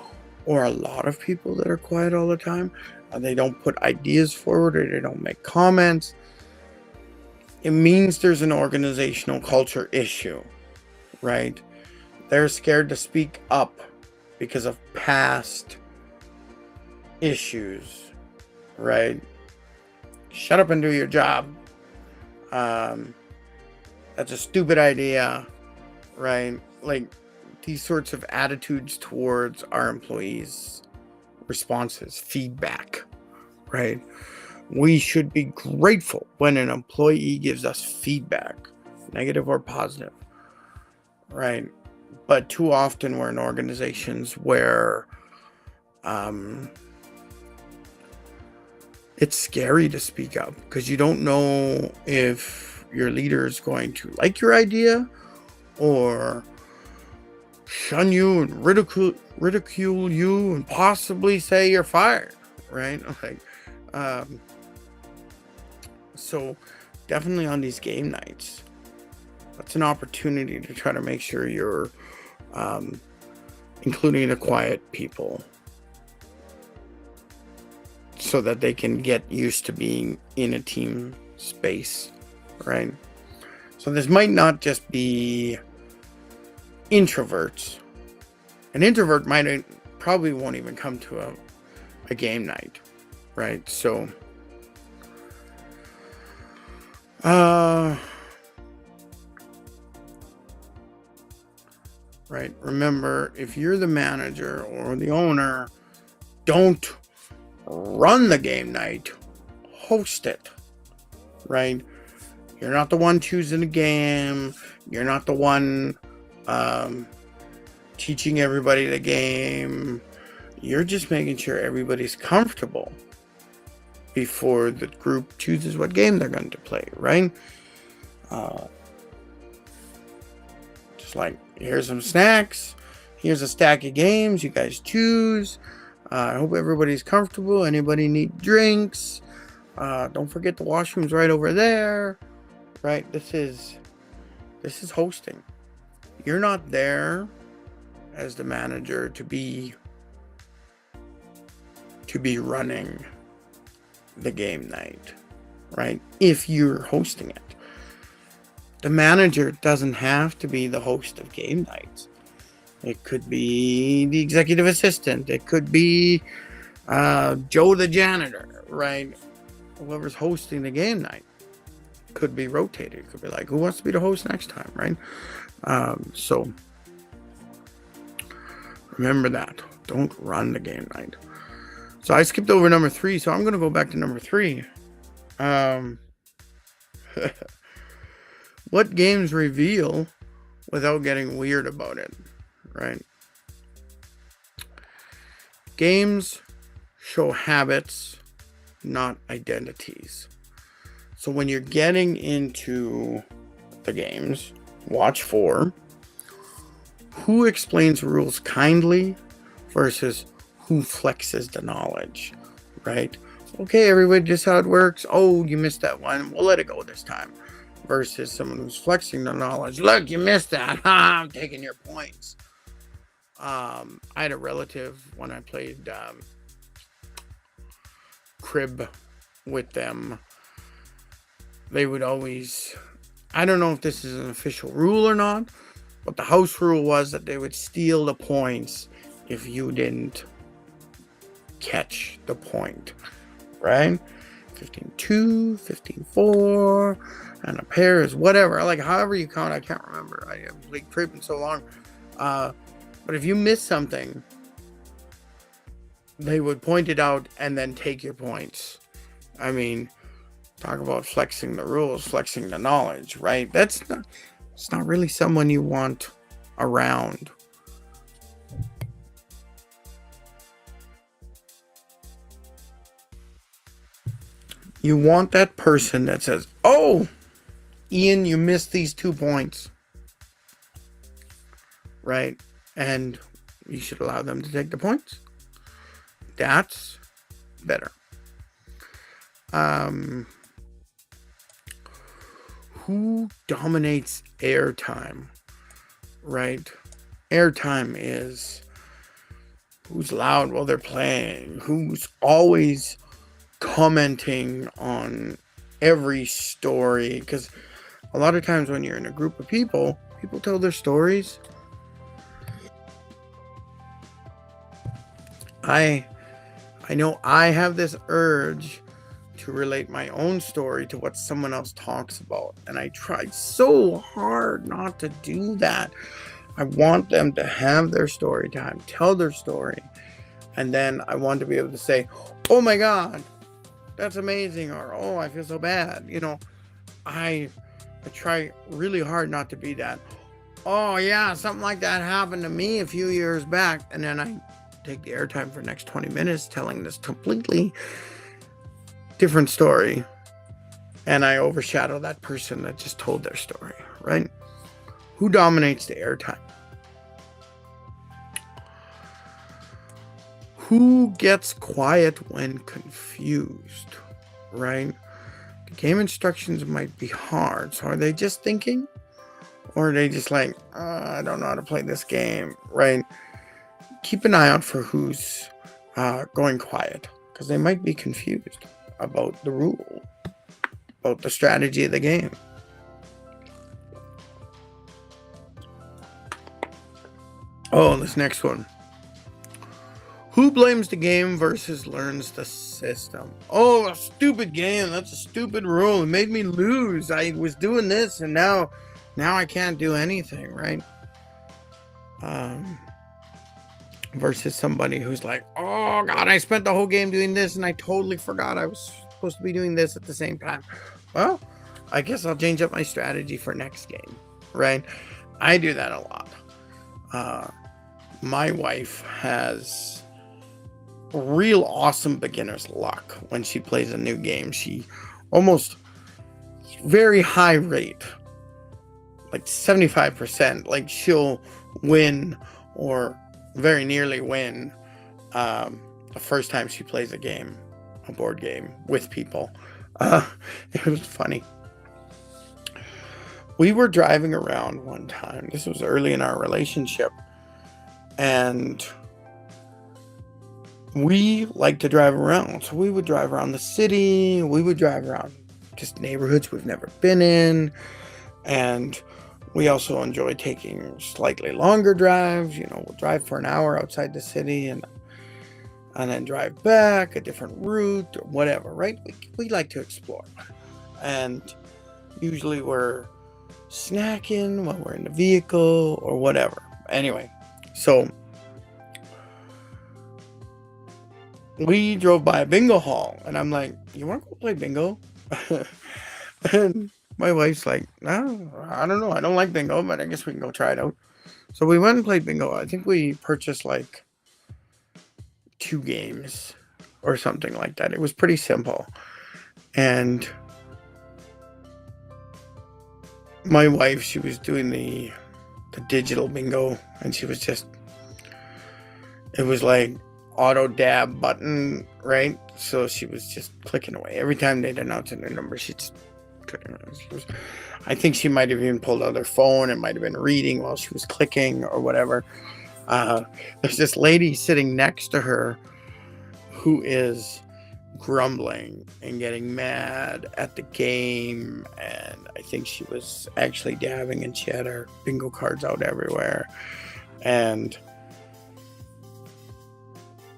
or a lot of people that are quiet all the time, they don't put ideas forward or they don't make comments. It means there's an organizational culture issue, right? They're scared to speak up because of past issues, right? Shut up and do your job. That's a stupid idea, right? Like these sorts of attitudes towards our employees' responses, feedback, right? We should be grateful when an employee gives us feedback, negative or positive, right? But too often we're in organizations where it's scary to speak up because you don't know if your leader is going to like your idea or shun you and ridicule you and possibly say you're fired, right? Like, so definitely on these game nights, that's an opportunity to try to make sure you're including the quiet people so that they can get used to being in a team space, right? So this might not just be introverts. An introvert probably won't even come to a game night, right? So right, remember, if you're the manager or the owner, don't run the game night, host it, right? You're not the one choosing the game. You're not the one teaching everybody the game. You're just making sure everybody's comfortable before the group chooses what game they're going to play, right? Just like, here's some snacks. Here's a stack of games. You guys choose. I hope everybody's comfortable. Anybody need drinks? Don't forget the washroom's right over there. Right? This is hosting. You're not there as the manager to be running the game night, right? If you're hosting it. The manager doesn't have to be the host of game nights. It could be the executive assistant. It could be Joe the janitor, right? Whoever's hosting the game night could be rotated. It could be like, who wants to be the host next time, right? So remember that. Don't run the game night. So I skipped over number 3, so I'm going to go back to number 3. What games reveal without getting weird about it, right? Games show habits, not identities. So when you're getting into the games, watch for who explains rules kindly versus who flexes the knowledge, right? Okay, everybody, this is how it works. Oh, you missed that one. We'll let it go this time. Versus someone who's flexing the knowledge. Look, you missed that. I'm taking your points. I had a relative when I played crib with them, they would always, I don't know if this is an official rule or not, but the house rule was that they would steal the points if you didn't catch the point, right? 15-2, 15-4, and a pair is whatever. Like, however you count, I can't remember. I have played crib in so long. But if you miss something, they would point it out and then take your points. I mean, talk about flexing the rules, flexing the knowledge, right? It's not really someone you want around. You want that person that says, "Oh, Ian, you missed these 2 points." Right? And you should allow them to take the points. That's better. Who dominates airtime? Right? Airtime is who's loud while they're playing, who's always commenting on every story, because a lot of times when you're in a group of people tell their stories. I know I have this urge to relate my own story to what someone else talks about, and I try so hard not to do that. I want them to have their story time, tell their story, and then I want to be able to say, "Oh my God, that's amazing," or "Oh, I feel so bad." I try really hard not to be that, "Oh yeah, something like that happened to me a few years back," and then I take the airtime for the next 20 minutes telling this completely different story, and I overshadow that person that just told their story, right? Who dominates the airtime? Who gets quiet when confused, right? The game instructions might be hard, so are they just thinking? Or are they just like, I don't know how to play this game, right? Keep an eye out for who's going quiet, because they might be confused about the rule, about the strategy of the game. Oh, this next one. Who blames the game versus learns the system? Oh, a stupid game. That's a stupid rule. It made me lose. I was doing this, and now I can't do anything, right? Versus somebody who's like, "Oh God, I spent the whole game doing this, and I totally forgot I was supposed to be doing this at the same time." Well, I guess I'll change up my strategy for next game, right? I do that a lot. My wife has real awesome beginner's luck when she plays a new game. She almost very high rate, like 75%, like she'll win or very nearly win the first time she plays a game, a board game with people. It was funny. We were driving around one time. This was early in our relationship, and we like to drive around. So we would drive around the city. We would drive around just neighborhoods we've never been in. And we also enjoy taking slightly longer drives. We'll drive for an hour outside the city and then drive back a different route or whatever, right? We like to explore. And usually we're snacking while we're in the vehicle or whatever. Anyway, so we drove by a bingo hall, and I'm like, "You want to go play bingo?" And my wife's like, "No, I don't know. I don't like bingo, but I guess we can go try it out." So we went and played bingo. I think we purchased like 2 games or something like that. It was pretty simple. And my wife, she was doing the digital bingo, and she was just, it was like auto dab button, right? So she was just clicking away. Every time they'd announce a new number, she'd just clicking away. I think she might have even pulled out her phone and might have been reading while she was clicking or whatever. There's this lady sitting next to her who is grumbling and getting mad at the game, and I think she was actually dabbing, and she had her bingo cards out everywhere. And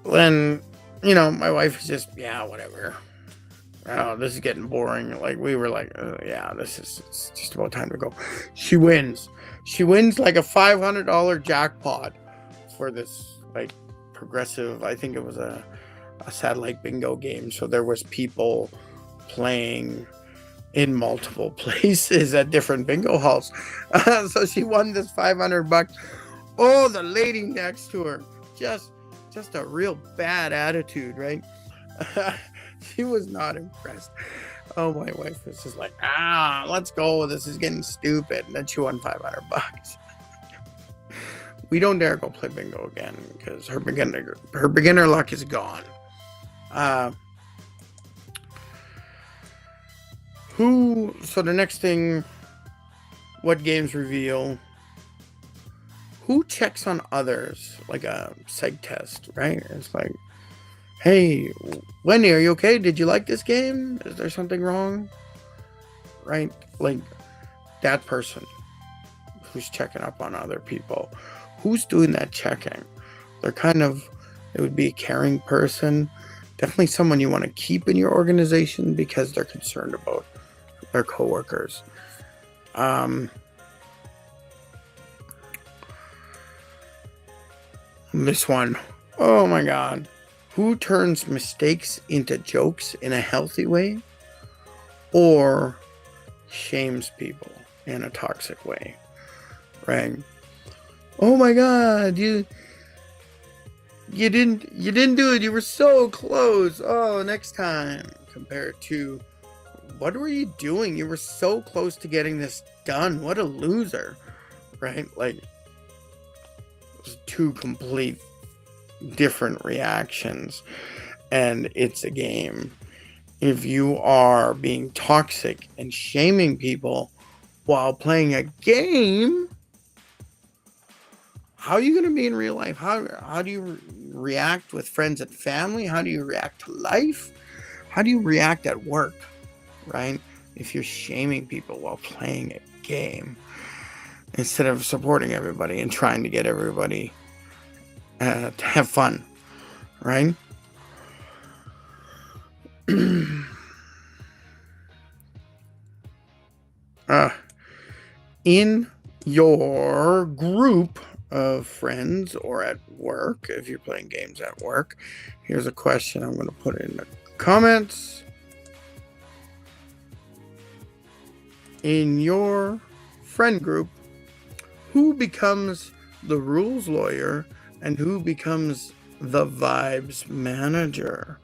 then, my wife was just, yeah, whatever. Oh, this is getting boring. Like, we were like, yeah, it's just about time to go. She wins like a $500 jackpot for this, like, progressive, I think it was a satellite bingo game. So there was people playing in multiple places at different bingo halls. So she won this $500. Oh, the lady next to her, just a real bad attitude, right? She was not impressed. Oh, my wife was just like, let's go. This is getting stupid. And then she won $500. We don't dare go play bingo again because her beginner luck is gone. So the next thing, what games reveal? Who checks on others? Like a psych test, right? It's like, hey, Wendy, are you okay? Did you like this game? Is there something wrong? Right? Like, that person who's checking up on other people. Who's doing that checking? It would be a caring person. Definitely someone you want to keep in your organization because they're concerned about their coworkers. This one. Oh my God. Who turns mistakes into jokes in a healthy way or shames people in a toxic way? Right? Oh my God, you didn't do it. You were so close. Oh, next time. Compared to, what were you doing? You were so close to getting this done. What a loser. Right? Like, it was two complete different reactions, and it's a game. If you are being toxic and shaming people while playing a game, how are you going to be in real life? How do you react with friends and family? How do you react to life? How do you react at work, right? If you're shaming people while playing a game instead of supporting everybody and trying to get everybody to have fun, right? In your group of friends or at work, if you're playing games at work, here's a question I'm going to put in the comments. In your friend group, who becomes the rules lawyer and who becomes the vibes manager?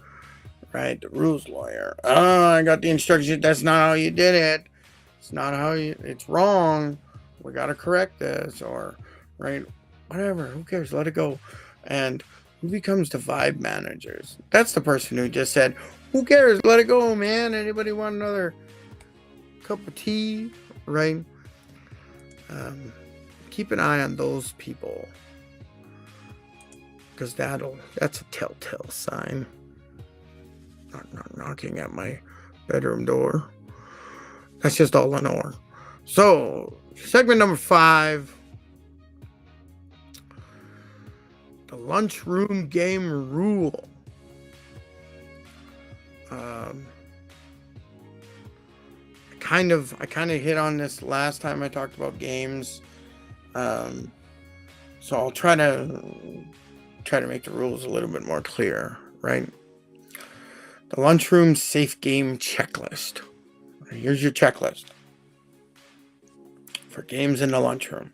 Right? The rules lawyer. Oh, I got the instructions. That's not how you did it. It's not how it's wrong. We got to correct this. Or, right? Whatever. Who cares? Let it go. And who becomes the vibe managers? That's the person who just said, who cares? Let it go, man. Anybody want another cup of tea? Right? Keep an eye on those people, because that's a telltale sign. Not knocking at my bedroom door. That's just all I know. So, segment number 5. The lunchroom game rule. I kind of hit on this last time I talked about games. So I'll try to make the rules a little bit more clear, right? The lunchroom safe game checklist. Here's your checklist for games in the lunchroom.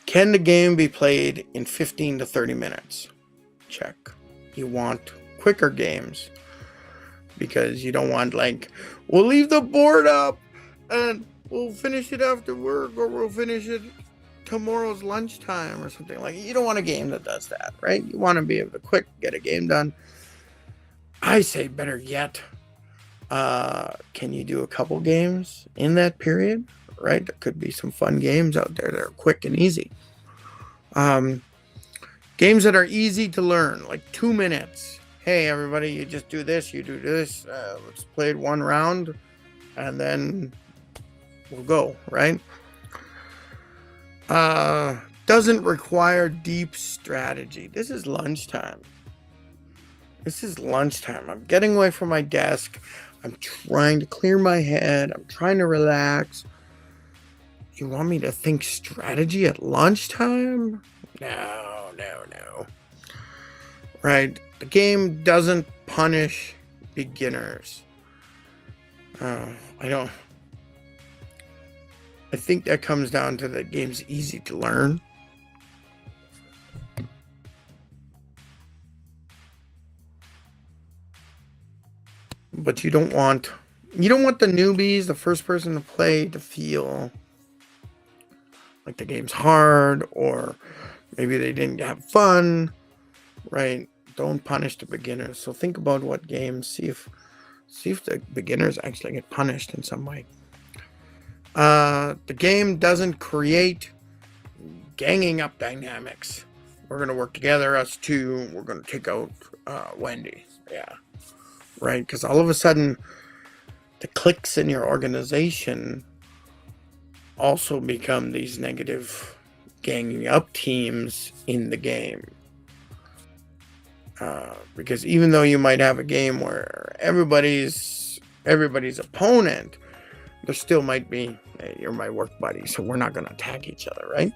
Can the game be played in 15 to 30 minutes? Check. You want quicker games because you don't want, like, we'll leave the board up and we'll finish it after work, or we'll finish it tomorrow's lunchtime or something. Like, you don't want a game that does that, right? You want to be able to get a game done. I say, better yet, can you do a couple games in that period, right? There could be some fun games out there that are quick and easy. Games that are easy to learn, like 2 minutes. hey, everybody, you just do this, you do this. Let's play it one round, and then we'll go, right? Doesn't require deep strategy. This is lunchtime. I'm getting away from my desk. I'm trying to clear my head. I'm trying to relax. You want me to think strategy at lunchtime? No. Right? The game doesn't punish beginners. I think that comes down to the game's easy to learn. But you don't want the newbies, the first person to play, to feel like the game's hard, or maybe they didn't have fun, right? Don't punish the beginners. So think about what games, see if the beginners actually get punished in some way. The game doesn't create ganging up dynamics. We're gonna work together, us two. We're gonna take out Wendy. Yeah, right. Because all of a sudden, the cliques in your organization also become these negative ganging up teams in the game. Because even though you might have a game where everybody's opponent, there still might be, hey, you're my work buddy, so we're not going to attack each other, right?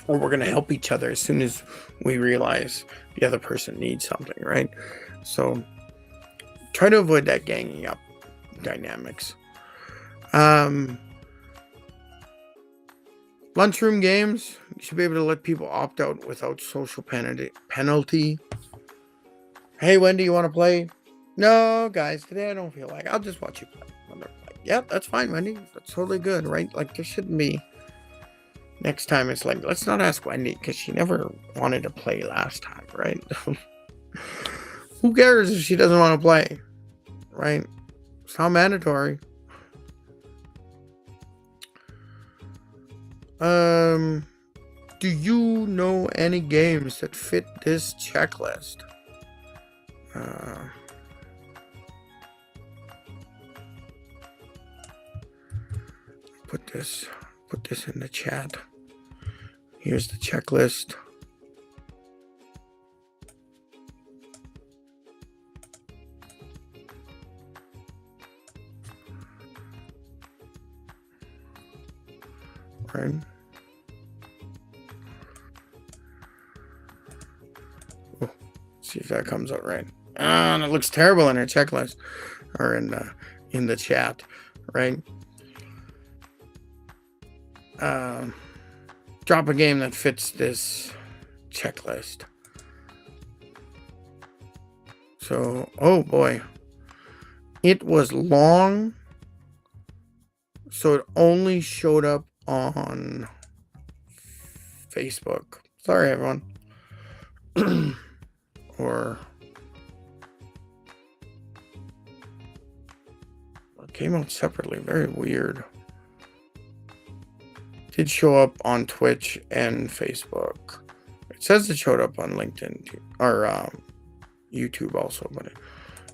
Or we're going to help each other as soon as we realize the other person needs something, right? So try to avoid that ganging up dynamics. Lunchroom games, you should be able to let people opt out without social penalty. Hey, Wendy, you want to play? No, guys, today I don't feel like it. I'll just watch you play. Yeah, that's fine, Wendy. That's totally good, right? Like, there shouldn't be. Next time, it's like, let's not ask Wendy because she never wanted to play last time, right? Who cares if she doesn't want to play, right? It's not mandatory. Do you know any games that fit this checklist? Put this in the chat. Here's the checklist. Right. Oh, see if that comes out right. And it looks terrible in our checklist, or in the chat, right? Drop a game that fits this checklist. So, oh boy, it was long, so it only showed up on Facebook. Sorry, everyone. Or it came out separately. Very weird. Did show up on Twitch and Facebook. It says it showed up on LinkedIn too, or YouTube also, but it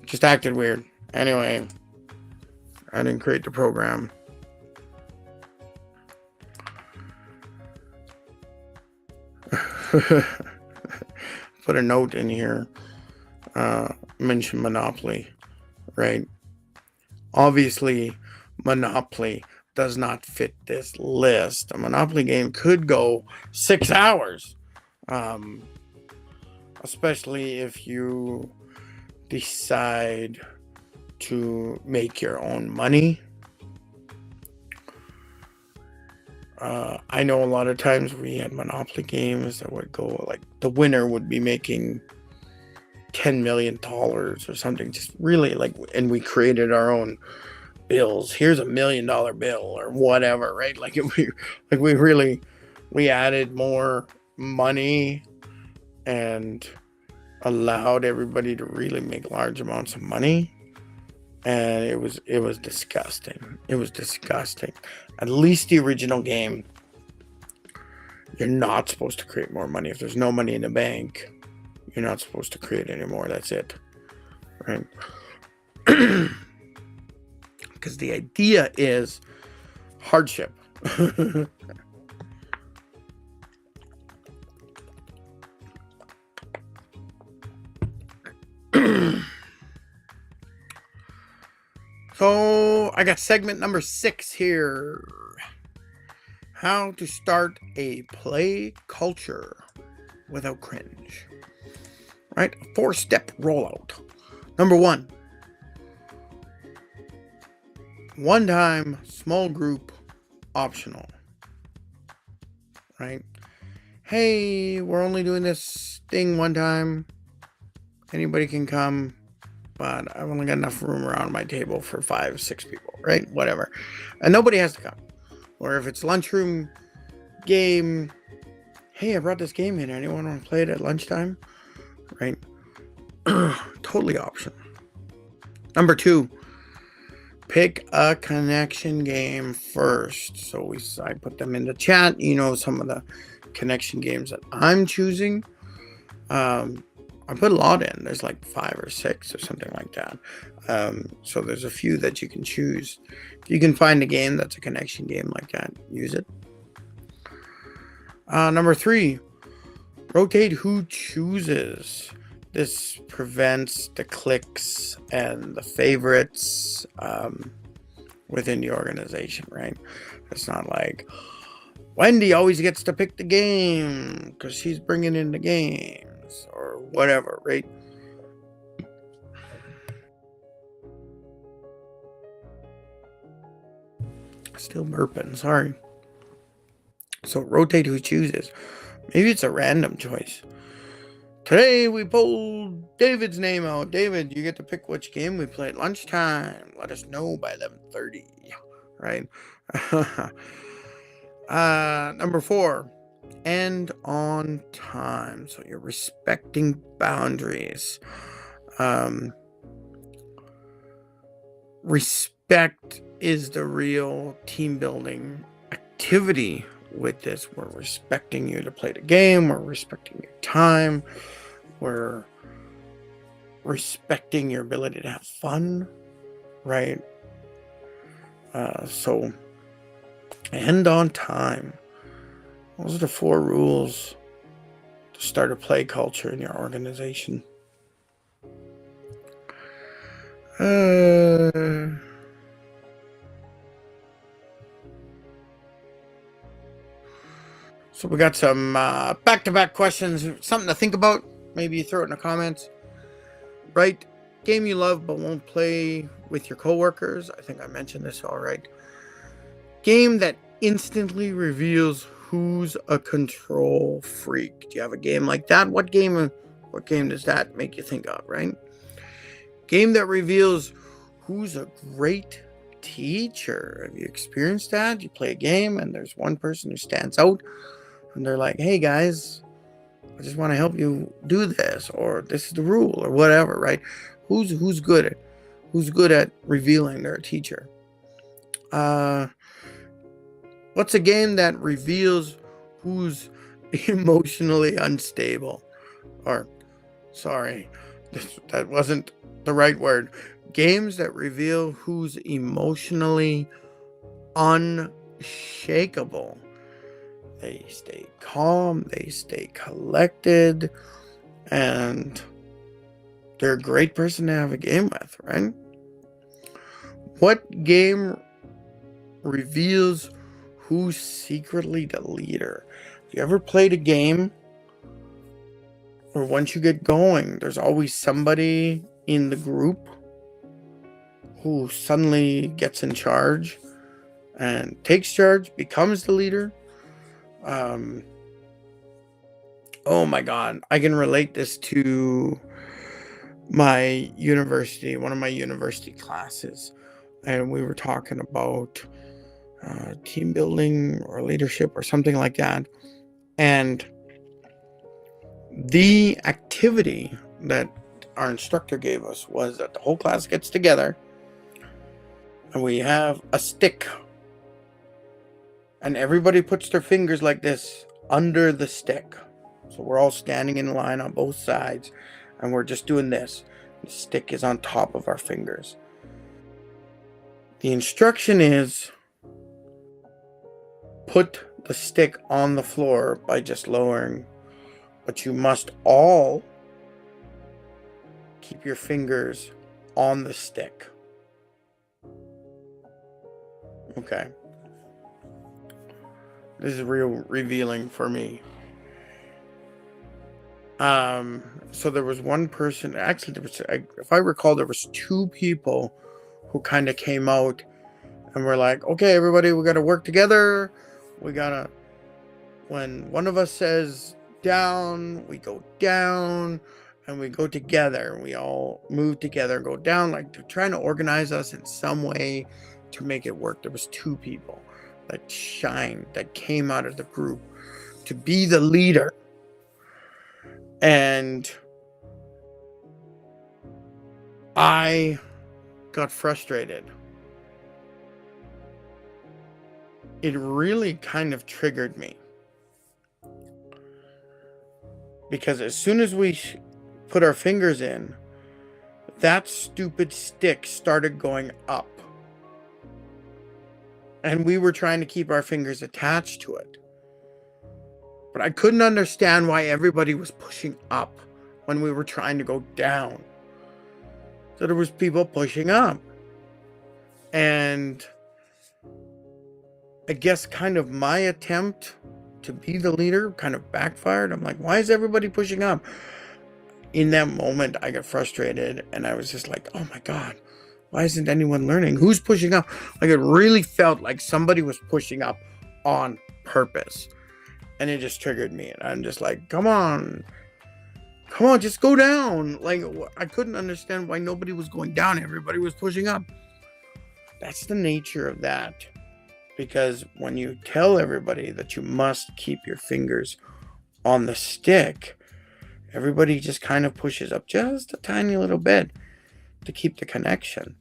just acted weird. Anyway, I didn't create the program. Put a note in here. Mention Monopoly, right? Obviously, Monopoly does not fit this list. A Monopoly game could go 6 hours, especially if you decide to make your own money. I know a lot of times we had Monopoly games that would go, like, the winner would be making $10 million or something, just really, like, and we created our own bills. Here's $1 million bill or whatever, right? Like, we added more money and allowed everybody to really make large amounts of money, and it was disgusting. It was disgusting. At least the original game, You're not supposed to create more money. If there's no money in the bank, you're not supposed to create any more. That's it. Right? Because the idea is hardship. So I got segment number 6 here. How to start a play culture without cringe. Right? A 4-step rollout. Number 1. One time, small group, optional. Right? Hey, we're only doing this thing one time. Anybody can come, but I've only got enough room around my table for 5-6 people, right? Whatever. And nobody has to come. Or if it's lunchroom game, hey, I brought this game in. Anyone want to play it at lunchtime? Right? Totally optional. Number 2, pick a connection game first. So I put them in the chat. You know, some of the connection games that I'm choosing. I put a lot in. There's like 5 or 6 or something like that. So there's a few that you can choose. If you can find a game that's a connection game like that, use it. Number 3, rotate who chooses. This prevents the clicks and the favorites within the organization, right? It's not like Wendy always gets to pick the game because she's bringing in the games or whatever, right? Still burping, sorry. So rotate who chooses. Maybe it's a random choice. Today we pulled David's name out. David, you get to pick which game we play at lunchtime. Let us know by 11:30, right? Number 4, end on time. So you're respecting boundaries. Respect is the real team building activity with this. We're respecting you to play the game. We're respecting your time. We're respecting your ability to have fun, right? So end on time. Those are the 4 rules to start a play culture in your organization. So we got some back-to-back questions, something to think about. Maybe you throw it in the comments. Right? Game you love but won't play with your coworkers. I think I mentioned this all right. Game that instantly reveals who's a control freak. Do you have a game like that? What game does that make you think of, right? Game that reveals who's a great teacher. Have you experienced that? You play a game and there's one person who stands out and they're like, hey guys, I just want to help you do this, or this is the rule, or whatever, right? Who's good at revealing they're a teacher? What's a game that reveals who's emotionally unstable? Or, sorry, that wasn't the right word. Games that reveal who's emotionally unshakable. They stay calm, they stay collected, and they're a great person to have a game with, right? What game reveals who's secretly the leader? Have you ever played a game where once you get going, there's always somebody in the group who suddenly gets in charge and takes charge, becomes the leader? Oh my God, I can relate this to my university, one of my university classes, and we were talking about team building or leadership or something like that, and the activity that our instructor gave us was that the whole class gets together and we have a stick and everybody puts their fingers like this under the stick. So we're all standing in line on both sides, and we're just doing this. The stick is on top of our fingers. The instruction is put the stick on the floor by just lowering, but you must all keep your fingers on the stick. Okay. This is real revealing for me. So there was one person, actually there was, if I recall, there was two people who kind of came out and were like, okay, everybody, we got to work together. We got to, when one of us says down, we go down, and we go together. We all move together and go down. Like, they're trying to organize us in some way to make it work. There was two people that shined, that came out of the group to be the leader. And I got frustrated. It really kind of triggered me. Because as soon as we put our fingers in, that stupid stick started going up. And we were trying to keep our fingers attached to it. But I couldn't understand why everybody was pushing up when we were trying to go down. So there was people pushing up. And I guess kind of my attempt to be the leader kind of backfired. I'm like, why is everybody pushing up? In that moment, I got frustrated and I was just like, oh my God, why isn't anyone learning? Who's pushing up? Like, it really felt like somebody was pushing up on purpose. And it just triggered me. And I'm just like, come on, just go down. Like, I couldn't understand why nobody was going down. Everybody was pushing up. That's the nature of that. Because when you tell everybody that you must keep your fingers on the stick, everybody just kind of pushes up just a tiny little bit to keep the connection.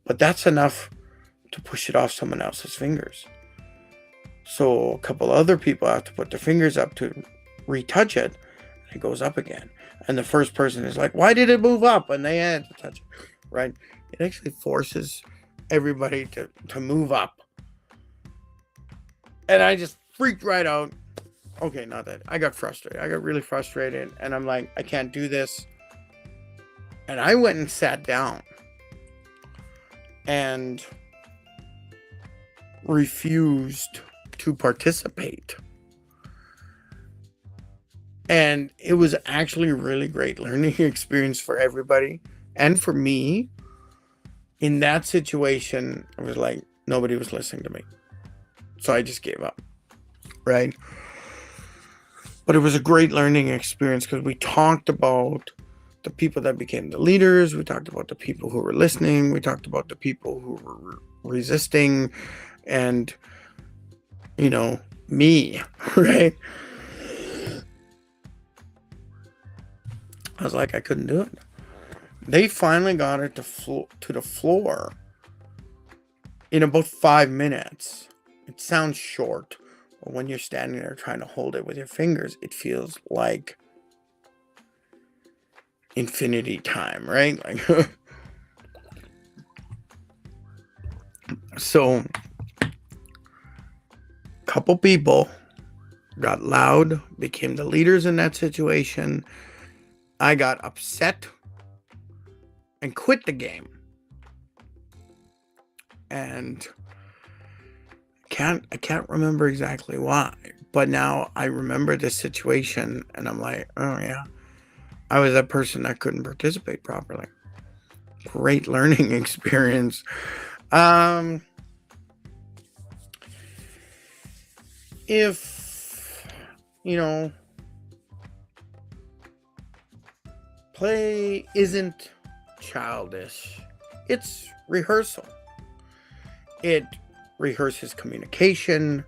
But that's enough to push it off someone else's fingers. So a couple other people have to put their fingers up to retouch it, and it goes up again. And the first person is like, why did it move up? And they had to touch it, right? It actually forces everybody to move up. And I just freaked right out. Okay, not that. I got frustrated. I got really frustrated. And I'm like, I can't do this. And I went and sat down. And refused to participate. And it was actually a really great learning experience for everybody. And for me, in that situation, I was like, nobody was listening to me. So I just gave up, right? But it was a great learning experience because we talked about the people that became the leaders. We talked about the people who were listening. We talked about the people who were resisting, and, you know, me, right? I was like, I couldn't do it. They finally got it to the floor in about 5 minutes. It sounds short, but when you're standing there trying to hold it with your fingers, it feels like infinity time, right? Like, so, a couple people got loud, became the leaders in that situation. I got upset and quit the game. And I can't remember exactly why, but now I remember this situation and I'm like, oh yeah, I was that person that couldn't participate properly. Great learning experience. If, you know, play isn't childish, it's rehearsal. It rehearses communication,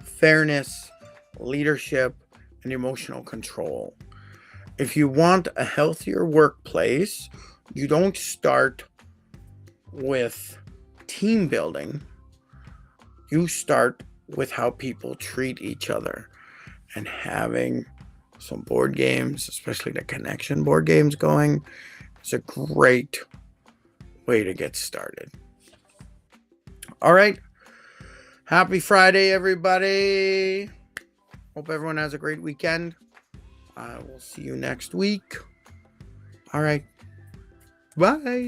fairness, leadership, and emotional control. If you want a healthier workplace, you don't start with team building. You start with how people treat each other. and having some board games, especially the connection board games going, is a great way to get started. All right. Happy Friday, everybody. Hope everyone has a great weekend. I will see you next week. All right. Bye.